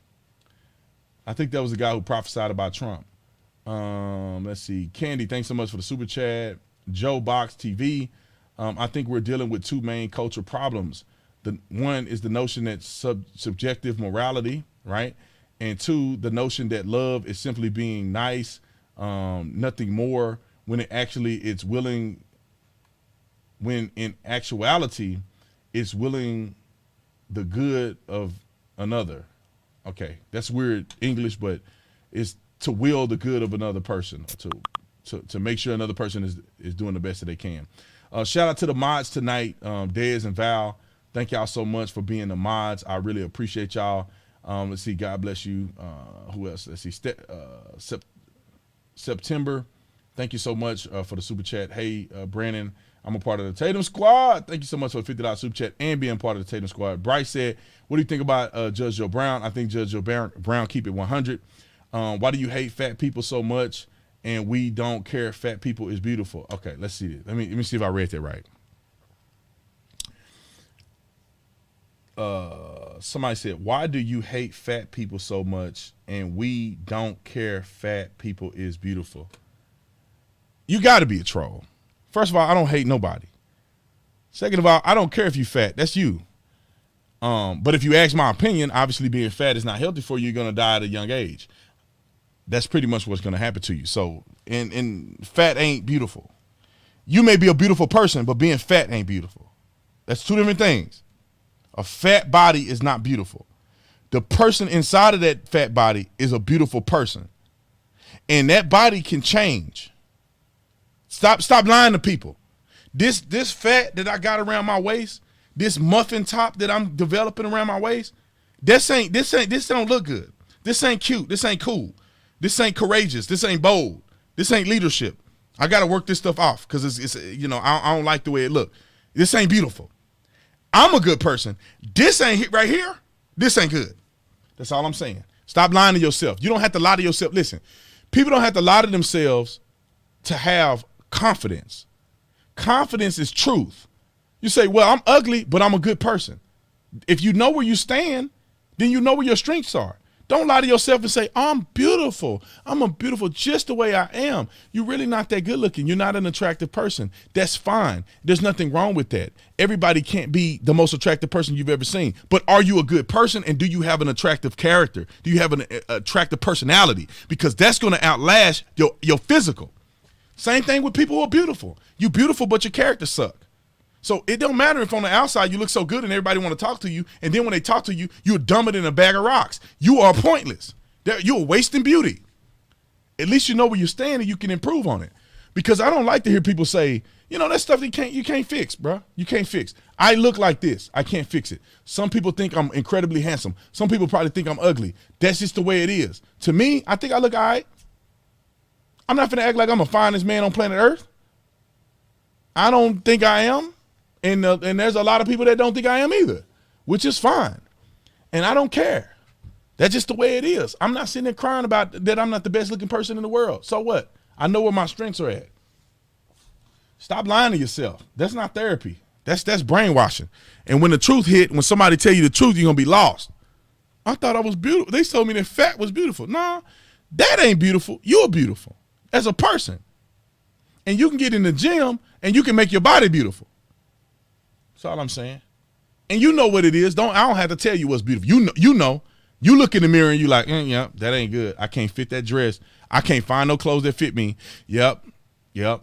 I think that was the guy who prophesied about Trump. Let's see. Candy, thanks so much for the super chat. Joe Box TV. I think we're dealing with two main cultural problems. The one is the notion that subjective morality, right? And two, the notion that love is simply being nice, nothing more, when in actuality, it's willing the good of another. Okay, that's weird English, but it's to will the good of another person, to make sure another person is doing the best that they can. Shout out to the mods tonight, Dez and Val. Thank y'all so much for being the mods. I really appreciate y'all. Let's see, God bless you. Who else? Let's see, September. Thank you so much for the super chat. Hey, Brandon, I'm a part of the Tatum squad. Thank you so much for the $50 super chat and being part of the Tatum squad. Bryce said, what do you think about Judge Joe Brown? I think Judge Joe Brown keep it 100. Why do you hate fat people so much? And we don't care if fat people is beautiful. Okay, let's see this. Let me see if I read that right. Somebody said, why do you hate fat people so much? And we don't care fat people is beautiful. You got to be a troll. First of all, I don't hate nobody. Second of all, I don't care if you fat. That's you. But if you ask my opinion, obviously being fat is not healthy for you. You're going to die at a young age. That's pretty much what's going to happen to you. So, and fat ain't beautiful. You may be a beautiful person, but being fat ain't beautiful. That's two different things. A fat body is not beautiful. The person inside of that fat body is a beautiful person. And that body can change. Stop lying to people. This fat that I got around my waist, this muffin top that I'm developing around my waist, this don't look good. This ain't cute. This ain't cool. This ain't courageous. This ain't bold. This ain't leadership. I got to work this stuff off because it's I don't like the way it look. This ain't beautiful. I'm a good person. This ain't right here. This ain't good. That's all I'm saying. Stop lying to yourself. You don't have to lie to yourself. Listen, people don't have to lie to themselves to have confidence. Confidence is truth. You say, well, I'm ugly, but I'm a good person. If you know where you stand, then you know where your strengths are. Don't lie to yourself and say, I'm beautiful. I'm beautiful just the way I am. You're really not that good looking. You're not an attractive person. That's fine. There's nothing wrong with that. Everybody can't be the most attractive person you've ever seen. But are you a good person, and do you have an attractive character? Do you have an attractive personality? Because that's going to outlast your physical. Same thing with people who are beautiful. You're beautiful, but your character suck. So it don't matter if on the outside you look so good and everybody want to talk to you, and then when they talk to you, you're dumber than a bag of rocks. You are pointless. You're wasting beauty. At least you know where you stand and you can improve on it. Because I don't like to hear people say, that stuff you can't fix, bro. You can't fix. I look like this. I can't fix it. Some people think I'm incredibly handsome. Some people probably think I'm ugly. That's just the way it is. To me, I think I look all right. I'm not finna act like I'm the finest man on planet Earth. I don't think I am. And there's a lot of people that don't think I am either, which is fine. And I don't care. That's just the way it is. I'm not sitting there crying about that I'm not the best looking person in the world. So what? I know where my strengths are at. Stop lying to yourself. That's not therapy. That's brainwashing. And when the truth hit, when somebody tell you the truth, you're going to be lost. I thought I was beautiful. They told me that fat was beautiful. Nah, that ain't beautiful. You're beautiful as a person. And you can get in the gym and you can make your body beautiful. That's all I'm saying. And you know what it is. I don't have to tell you what's beautiful. You know. You look in the mirror and you like, yeah, that ain't good. I can't fit that dress. I can't find no clothes that fit me. Yep. You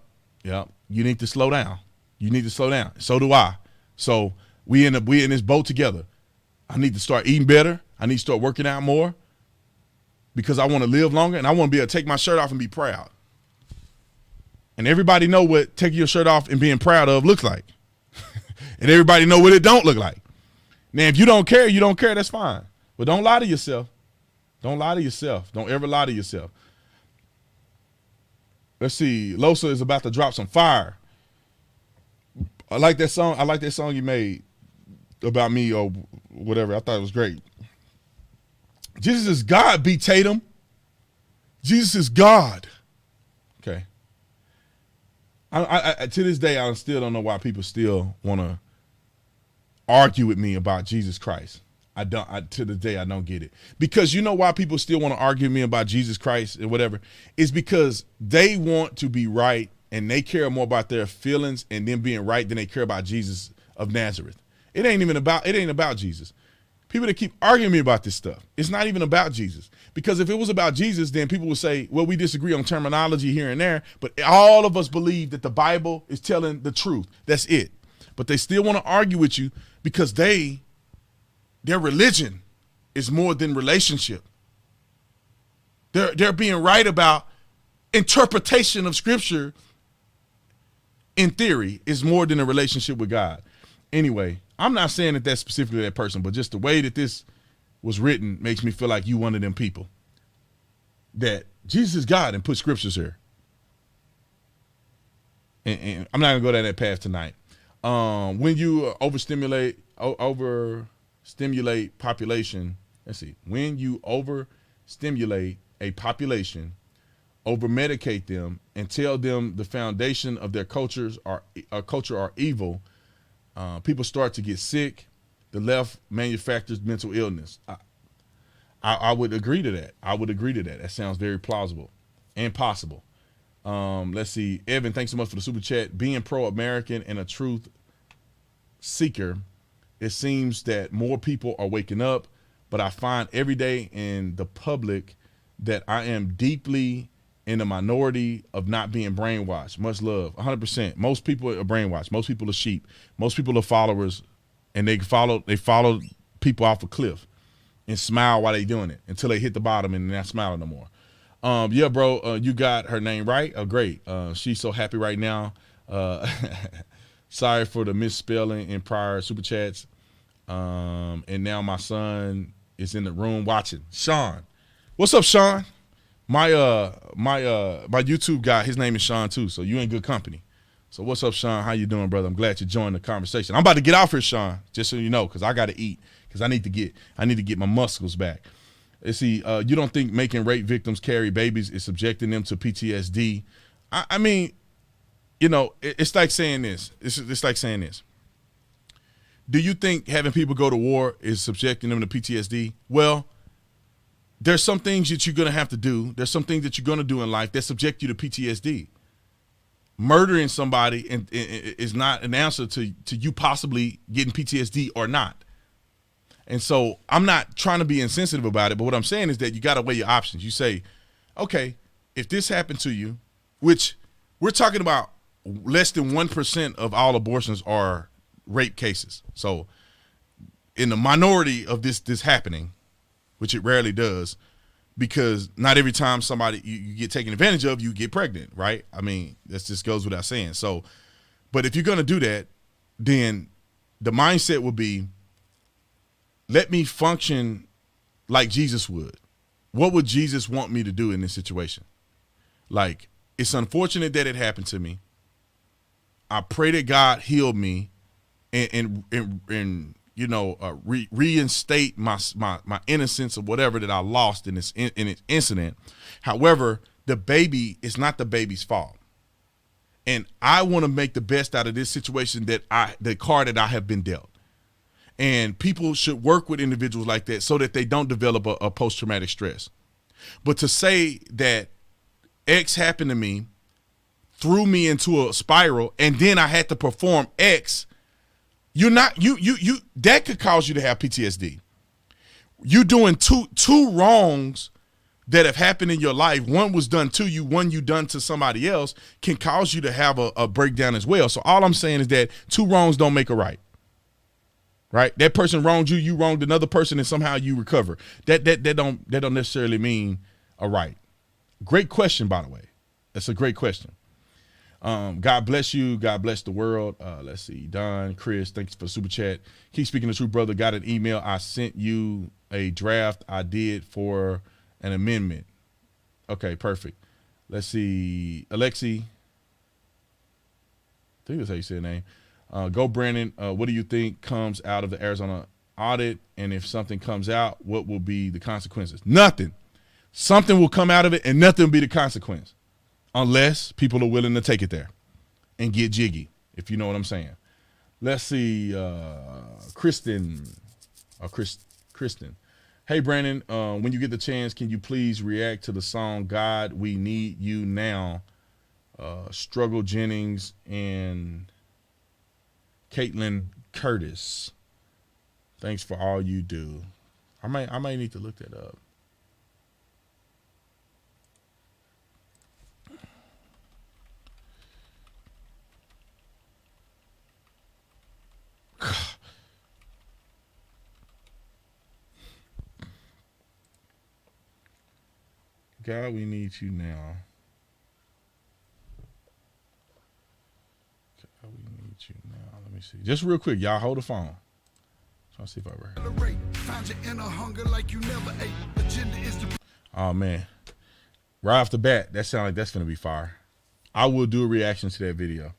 need to slow down. You need to slow down. So do I. So we in this boat together. I need to start eating better. I need to start working out more because I want to live longer and I want to be able to take my shirt off and be proud. And everybody know what taking your shirt off and being proud of looks like. and everybody know what it don't look like. Now, if you don't care, you don't care. That's fine. But don't lie to yourself. Don't lie to yourself. Don't ever lie to yourself. Let's see. Losa is about to drop some fire. I like that song. I like that song you made about me or whatever. I thought it was great. Jesus is God, B. Tatum. Jesus is God. Okay. I to this day, I still don't know why people still want to argue with me about Jesus Christ. To this day, I don't get it. Because you know why people still want to argue with me about Jesus Christ and whatever? It's because they want to be right and they care more about their feelings and them being right than they care about Jesus of Nazareth. It ain't about Jesus. People that keep arguing me about this stuff, it's not even about Jesus. Because if it was about Jesus, then people would say, well, we disagree on terminology here and there, but all of us believe that the Bible is telling the truth. That's it. But they still want to argue with you because their religion is more than relationship. They're being right about interpretation of Scripture in theory is more than a relationship with God. Anyway, I'm not saying that that's specifically that person, but just the way that this was written makes me feel like you one of them people that Jesus is God and put scriptures here. And I'm not gonna go down that path tonight. When you overstimulate population, let's see. When you overstimulate a population, over-medicate them, and tell them the foundation of their culture are evil, people start to get sick. The left manufactures mental illness. I would agree to that. That sounds very plausible and possible. Let's see. Evan, thanks so much for the super chat. Being pro-American and a truth seeker, it seems that more people are waking up, but I find every day in the public that I am deeply in the minority of not being brainwashed. Much love. 100%. Most people are brainwashed. Most people are sheep. Most people are followers, and they follow people off a cliff and smile while they doing it until they hit the bottom and they're not smiling no more. Yeah, bro, you got her name right. Oh, great. She's so happy right now. Sorry for the misspelling in prior super chats. And now my son is in the room watching. Sean. What's up, Sean? My YouTube guy, his name is Sean too, so you in good company. So what's up, Sean? How you doing, brother? I'm glad you joined the conversation. I'm about to get off here, Sean, just so you know, because I got to eat, because I need to get my muscles back. Let's see, you don't think making rape victims carry babies is subjecting them to PTSD? I mean, you know, it's like saying this. It's like saying this. Do you think having people go to war is subjecting them to PTSD? Well, there's some things that you're going to have to do. There's some things that you're going to do in life that subject you to PTSD. Murdering somebody is not an answer to you possibly getting PTSD or not. And so I'm not trying to be insensitive about it, but what I'm saying is that you got to weigh your options. You say, okay, if this happened to you, which we're talking about less than 1% of all abortions are rape cases. So in the minority of this happening, which it rarely does, because not every time somebody you get taken advantage of, you get pregnant, right? I mean, that just goes without saying. So, but if you're going to do that, then the mindset would be, let me function like Jesus would. What would Jesus want me to do in this situation? Like, it's unfortunate that it happened to me. I pray that God healed me and you know, reinstate my innocence or whatever that I lost in this incident. However, the baby is not the baby's fault, and I want to make the best out of this situation the card that I have been dealt. And people should work with individuals like that so that they don't develop a post-traumatic stress. But to say that X happened to me, threw me into a spiral, and then I had to perform X, you that could cause you to have PTSD. You doing two wrongs that have happened in your life. One was done to you, one you done to somebody else, can cause you to have a breakdown as well. So all I'm saying is that two wrongs don't make a right. Right? That person wronged you, you wronged another person, and somehow you recover. That don't necessarily mean a right. Great question, by the way. That's a great question. God bless you. God bless the world. Let's see. Don, Chris, thanks for super chat. Keep speaking the truth, brother. Got an email. I sent you a draft I did for an amendment. Okay, perfect. Let's see. Alexi. I think that's how you say the name. Go Brandon. What do you think comes out of the Arizona audit? And if something comes out, what will be the consequences? Nothing. Something will come out of it and nothing will be the consequence. Unless people are willing to take it there and get jiggy, if you know what I'm saying. Let's see, Kristen. Hey, Brandon, when you get the chance, can you please react to the song God, We Need You Now, Struggle Jennings and Caitlin Curtis. Thanks for all you do. I might need to look that up. God, we need you now. God, we need you now. Let me see. Just real quick, y'all hold the phone. Trying to see if I ever heard. Oh man. Right off the bat, that sounds like that's gonna be fire. I will do a reaction to that video.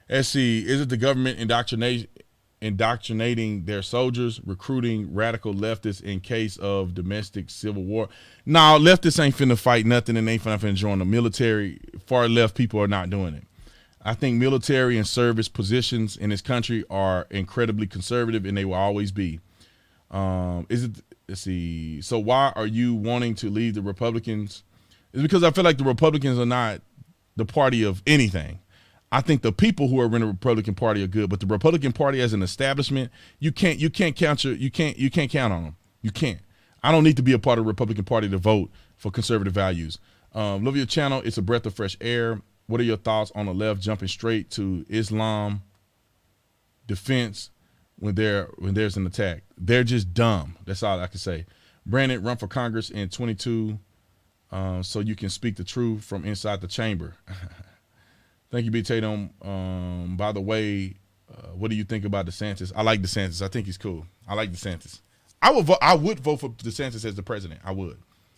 Let's see. Is it the government indoctrinating their soldiers, recruiting radical leftists in case of domestic civil war? No, leftists ain't finna fight nothing and ain't finna join the military. Far left people are not doing it. I think military and service positions in this country are incredibly conservative and they will always be. Let's see. So why are you wanting to leave the Republicans? It's because I feel like the Republicans are not the party of anything. I think the people who are in the Republican Party are good, but the Republican Party as an establishment, you can't count on them. You can't. I don't need to be a part of the Republican Party to vote for conservative values. Love your channel. It's a breath of fresh air. What are your thoughts on the left jumping straight to Islam defense when there's an attack? They're just dumb. That's all I can say. Brandon, run for Congress in 22 so you can speak the truth from inside the chamber. Thank you, B. Tatum. By the way, what do you think about DeSantis? I like DeSantis. I think he's cool. I like DeSantis. I would vote for DeSantis as the president. I would.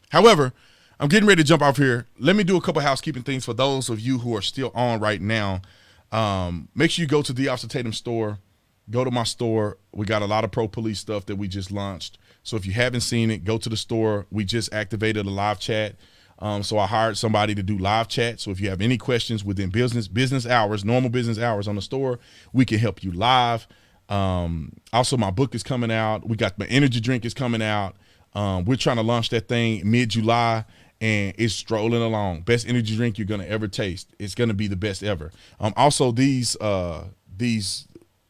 However, I'm getting ready to jump off here. Let me do a couple housekeeping things for those of you who are still on right now. Make sure you go to the Officer Tatum store. Go to my store. We got a lot of pro-police stuff that we just launched. So if you haven't seen it, go to the store. We just activated a live chat. So I hired somebody to do live chat. So if you have any questions within business hours, normal business hours on the store, we can help you live. Also, my book is coming out. We got my energy drink is coming out. We're trying to launch that thing mid-July, and it's strolling along. Best energy drink you're going to ever taste. It's going to be the best ever. Also, these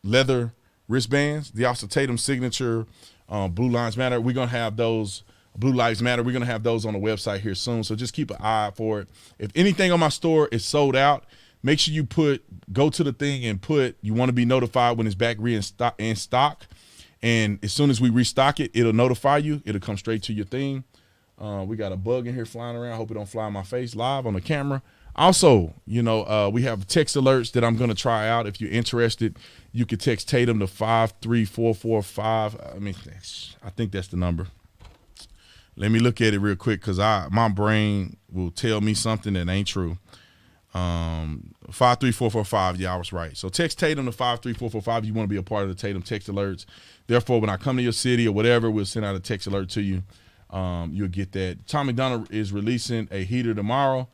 leather wristbands, the Officer Tatum signature Blue Lives Matter, we're going to have those. Blue Lives Matter. We're going to have those on the website here soon. So just keep an eye out for it. If anything on my store is sold out, make sure you go to the thing and you want to be notified when it's back in stock. And as soon as we restock it, it'll notify you. It'll come straight to your thing. We got a bug in here flying around. Hope it don't fly in my face live on the camera. Also, we have text alerts that I'm going to try out. If you're interested, you can text Tatum to 53445. I think that's the number. Let me look at it real quick because my brain will tell me something that ain't true. 53445, yeah, I was right. So text Tatum to 53445. You want to be a part of the Tatum text alerts. Therefore, when I come to your city or whatever, we'll send out a text alert to you. You'll get that. Tom McDonald is releasing a heater tomorrow.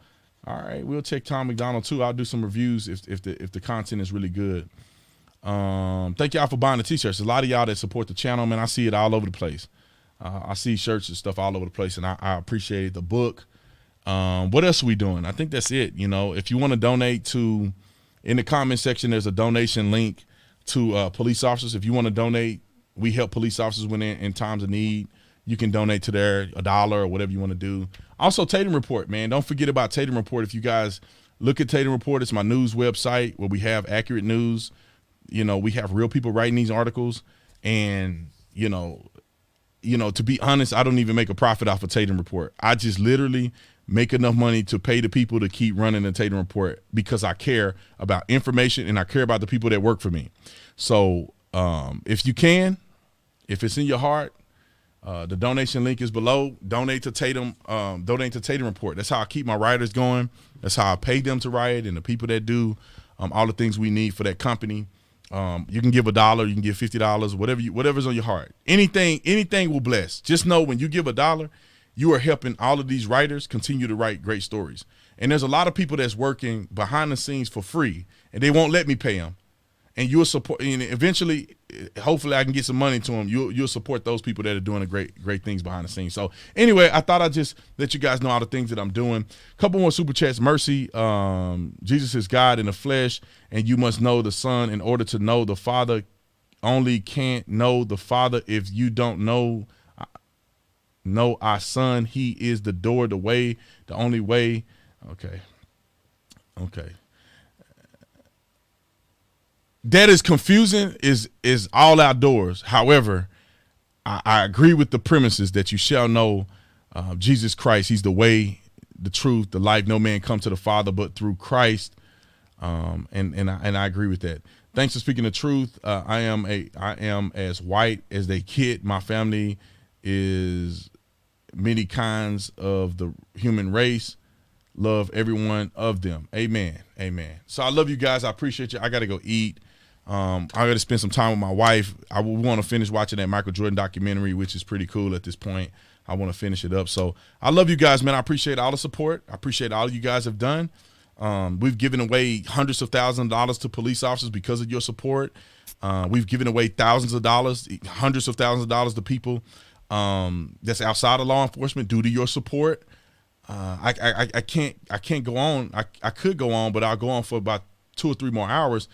All right, we'll check Tom McDonald too. I'll do some reviews if the content is really good. Thank y'all for buying the t-shirts. There's a lot of y'all that support the channel, man. I see it all over the place. I see shirts and stuff all over the place, and I appreciate the book. What else are we doing? I think that's it. If you want to donate in the comment section, there's a donation link to police officers. If you want to donate, we help police officers when they're in times of need. You can donate to their $1 or whatever you want to do. Also, Tatum Report, man. Don't forget about Tatum Report. If you guys look at Tatum Report, it's my news website where we have accurate news. We have real people writing these articles, and to be honest, I don't even make a profit off of Tatum Report. I just literally make enough money to pay the people to keep running the Tatum Report because I care about information and I care about the people that work for me. So if you can, if it's in your heart, the donation link is below. Donate to Tatum. Donate to Tatum Report. That's how I keep my writers going. That's how I pay them to write, and the people that do all the things we need for that company. You can give $1. You can give $50. Whatever's on your heart. Anything will bless. Just know when you give $1, you are helping all of these writers continue to write great stories. And there's a lot of people that's working behind the scenes for free, and they won't let me pay them. And you'll support, and eventually, hopefully I can get some money to them. You'll support those people that are doing the great things behind the scenes. So anyway, I thought I'd just let you guys know all the things that I'm doing. Couple more super chats. Mercy, Jesus is God in the flesh, and you must know the Son in order to know the Father. Only can't know the Father if you don't know our Son. He is the door, the way, the only way. Okay. That is confusing, is all outdoors. However, I agree with the premises that you shall know Jesus Christ. He's the way, the truth, the life. No man come to the Father but through Christ. And I agree with that. Thanks for speaking the truth. I am as white as they get. My family is many kinds of the human race. Love every one of them. Amen. So I love you guys. I appreciate you. I got to go eat. I got to spend some time with my wife. I want to finish watching that Michael Jordan documentary, which is pretty cool at this point. I want to finish it up. So I love you guys, man. I appreciate all the support. I appreciate all you guys have done. We've given away hundreds of thousands of dollars to police officers because of your support. We've given away thousands of dollars, hundreds of thousands of dollars to people that's outside of law enforcement due to your support. I can't go on. I could go on, but I'll go on for about 2 or 3 more hours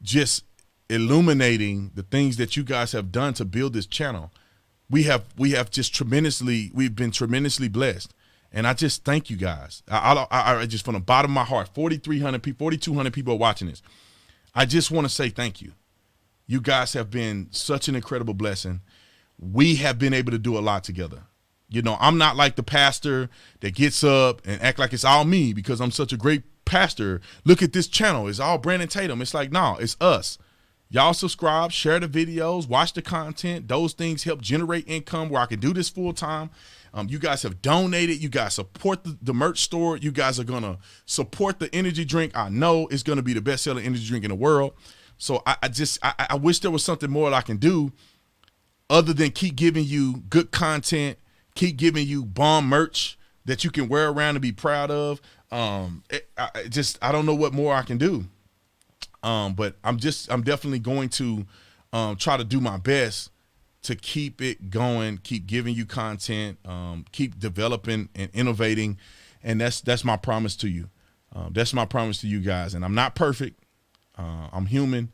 just illuminating the things that you guys have done to build this channel. We've been tremendously blessed. And I just thank you guys. I just, from the bottom of my heart, 4,200 people are watching this. I just want to say thank you. You guys have been such an incredible blessing. We have been able to do a lot together. You know, I'm not like the pastor that gets up and act like it's all me because I'm such a great pastor. Look at this channel. It's all Brandon Tatum. It's like, no, it's us. Y'all subscribe, share the videos, watch the content. Those things help generate income where I can do this full time. You guys have donated. You guys support the merch store. You guys are going to support the energy drink. I know it's going to be the best selling energy drink in the world. So I wish there was something more that I can do other than keep giving you good content, keep giving you bomb merch that you can wear around and be proud of. I don't know what more I can do. But I'm definitely going to try to do my best to keep it going, keep giving you content, keep developing and innovating. And that's my promise to you. That's my promise to you guys. And I'm not perfect. I'm human,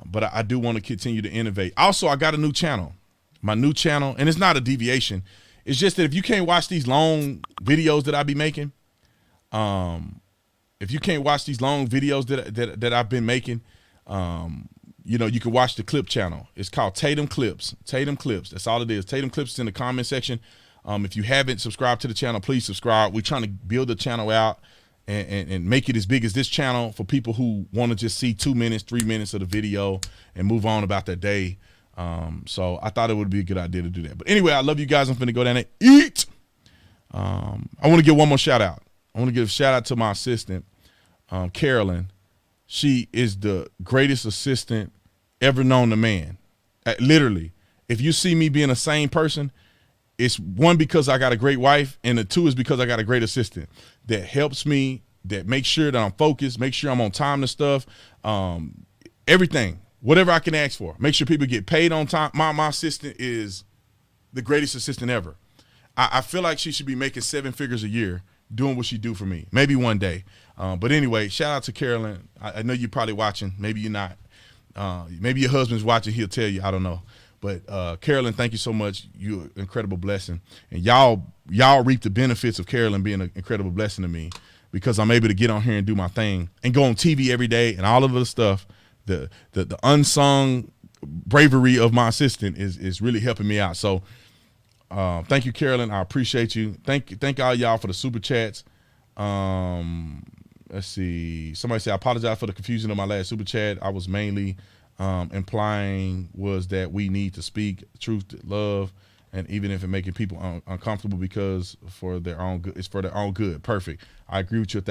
but I do want to continue to innovate. Also, I got a new channel, my new channel, and it's not a deviation. It's just that if you can't watch these long videos that I be making, if you can't watch these long videos that I've been making, you know, you can watch the clip channel. It's called Tatum Clips. Tatum Clips. That's all it is. Tatum Clips is in the comment section. If you haven't subscribed to the channel, please subscribe. We're trying to build the channel out and make it as big as this channel for people who want to just see 2 minutes, 3 minutes of the video and move on about their day. So I thought it would be a good idea to do that. But anyway, I love you guys. I'm finna go down and eat. I want to give one more shout out. I want to give a shout out to my assistant, Carolyn. She is the greatest assistant ever known to man. Literally, if you see me being a sane person, it's one, because I got a great wife, and the two is because I got a great assistant that helps me, that makes sure that I'm focused, make sure I'm on time to stuff, everything, whatever I can ask for. Make sure people get paid on time. My assistant is the greatest assistant ever. I feel like she should be making 7 figures a year doing what she do for me. Maybe one day. But anyway, shout out to Carolyn. I know you're probably watching. Maybe you're not. Maybe your husband's watching. He'll tell you. I don't know. But Carolyn, thank you so much. You're an incredible blessing. And y'all reap the benefits of Carolyn being an incredible blessing to me, because I'm able to get on here and do my thing and go on TV every day and all of the stuff. The unsung bravery of my assistant is really helping me out. So Thank you, Carolyn. I appreciate you. Thank all y'all for the super chats. Let's see. Somebody said, I apologize for the confusion of my last super chat. I was mainly implying was that we need to speak truth, love, and even if it making people uncomfortable because for their own good, it's for their own good. Perfect. I agree with you 1,000%.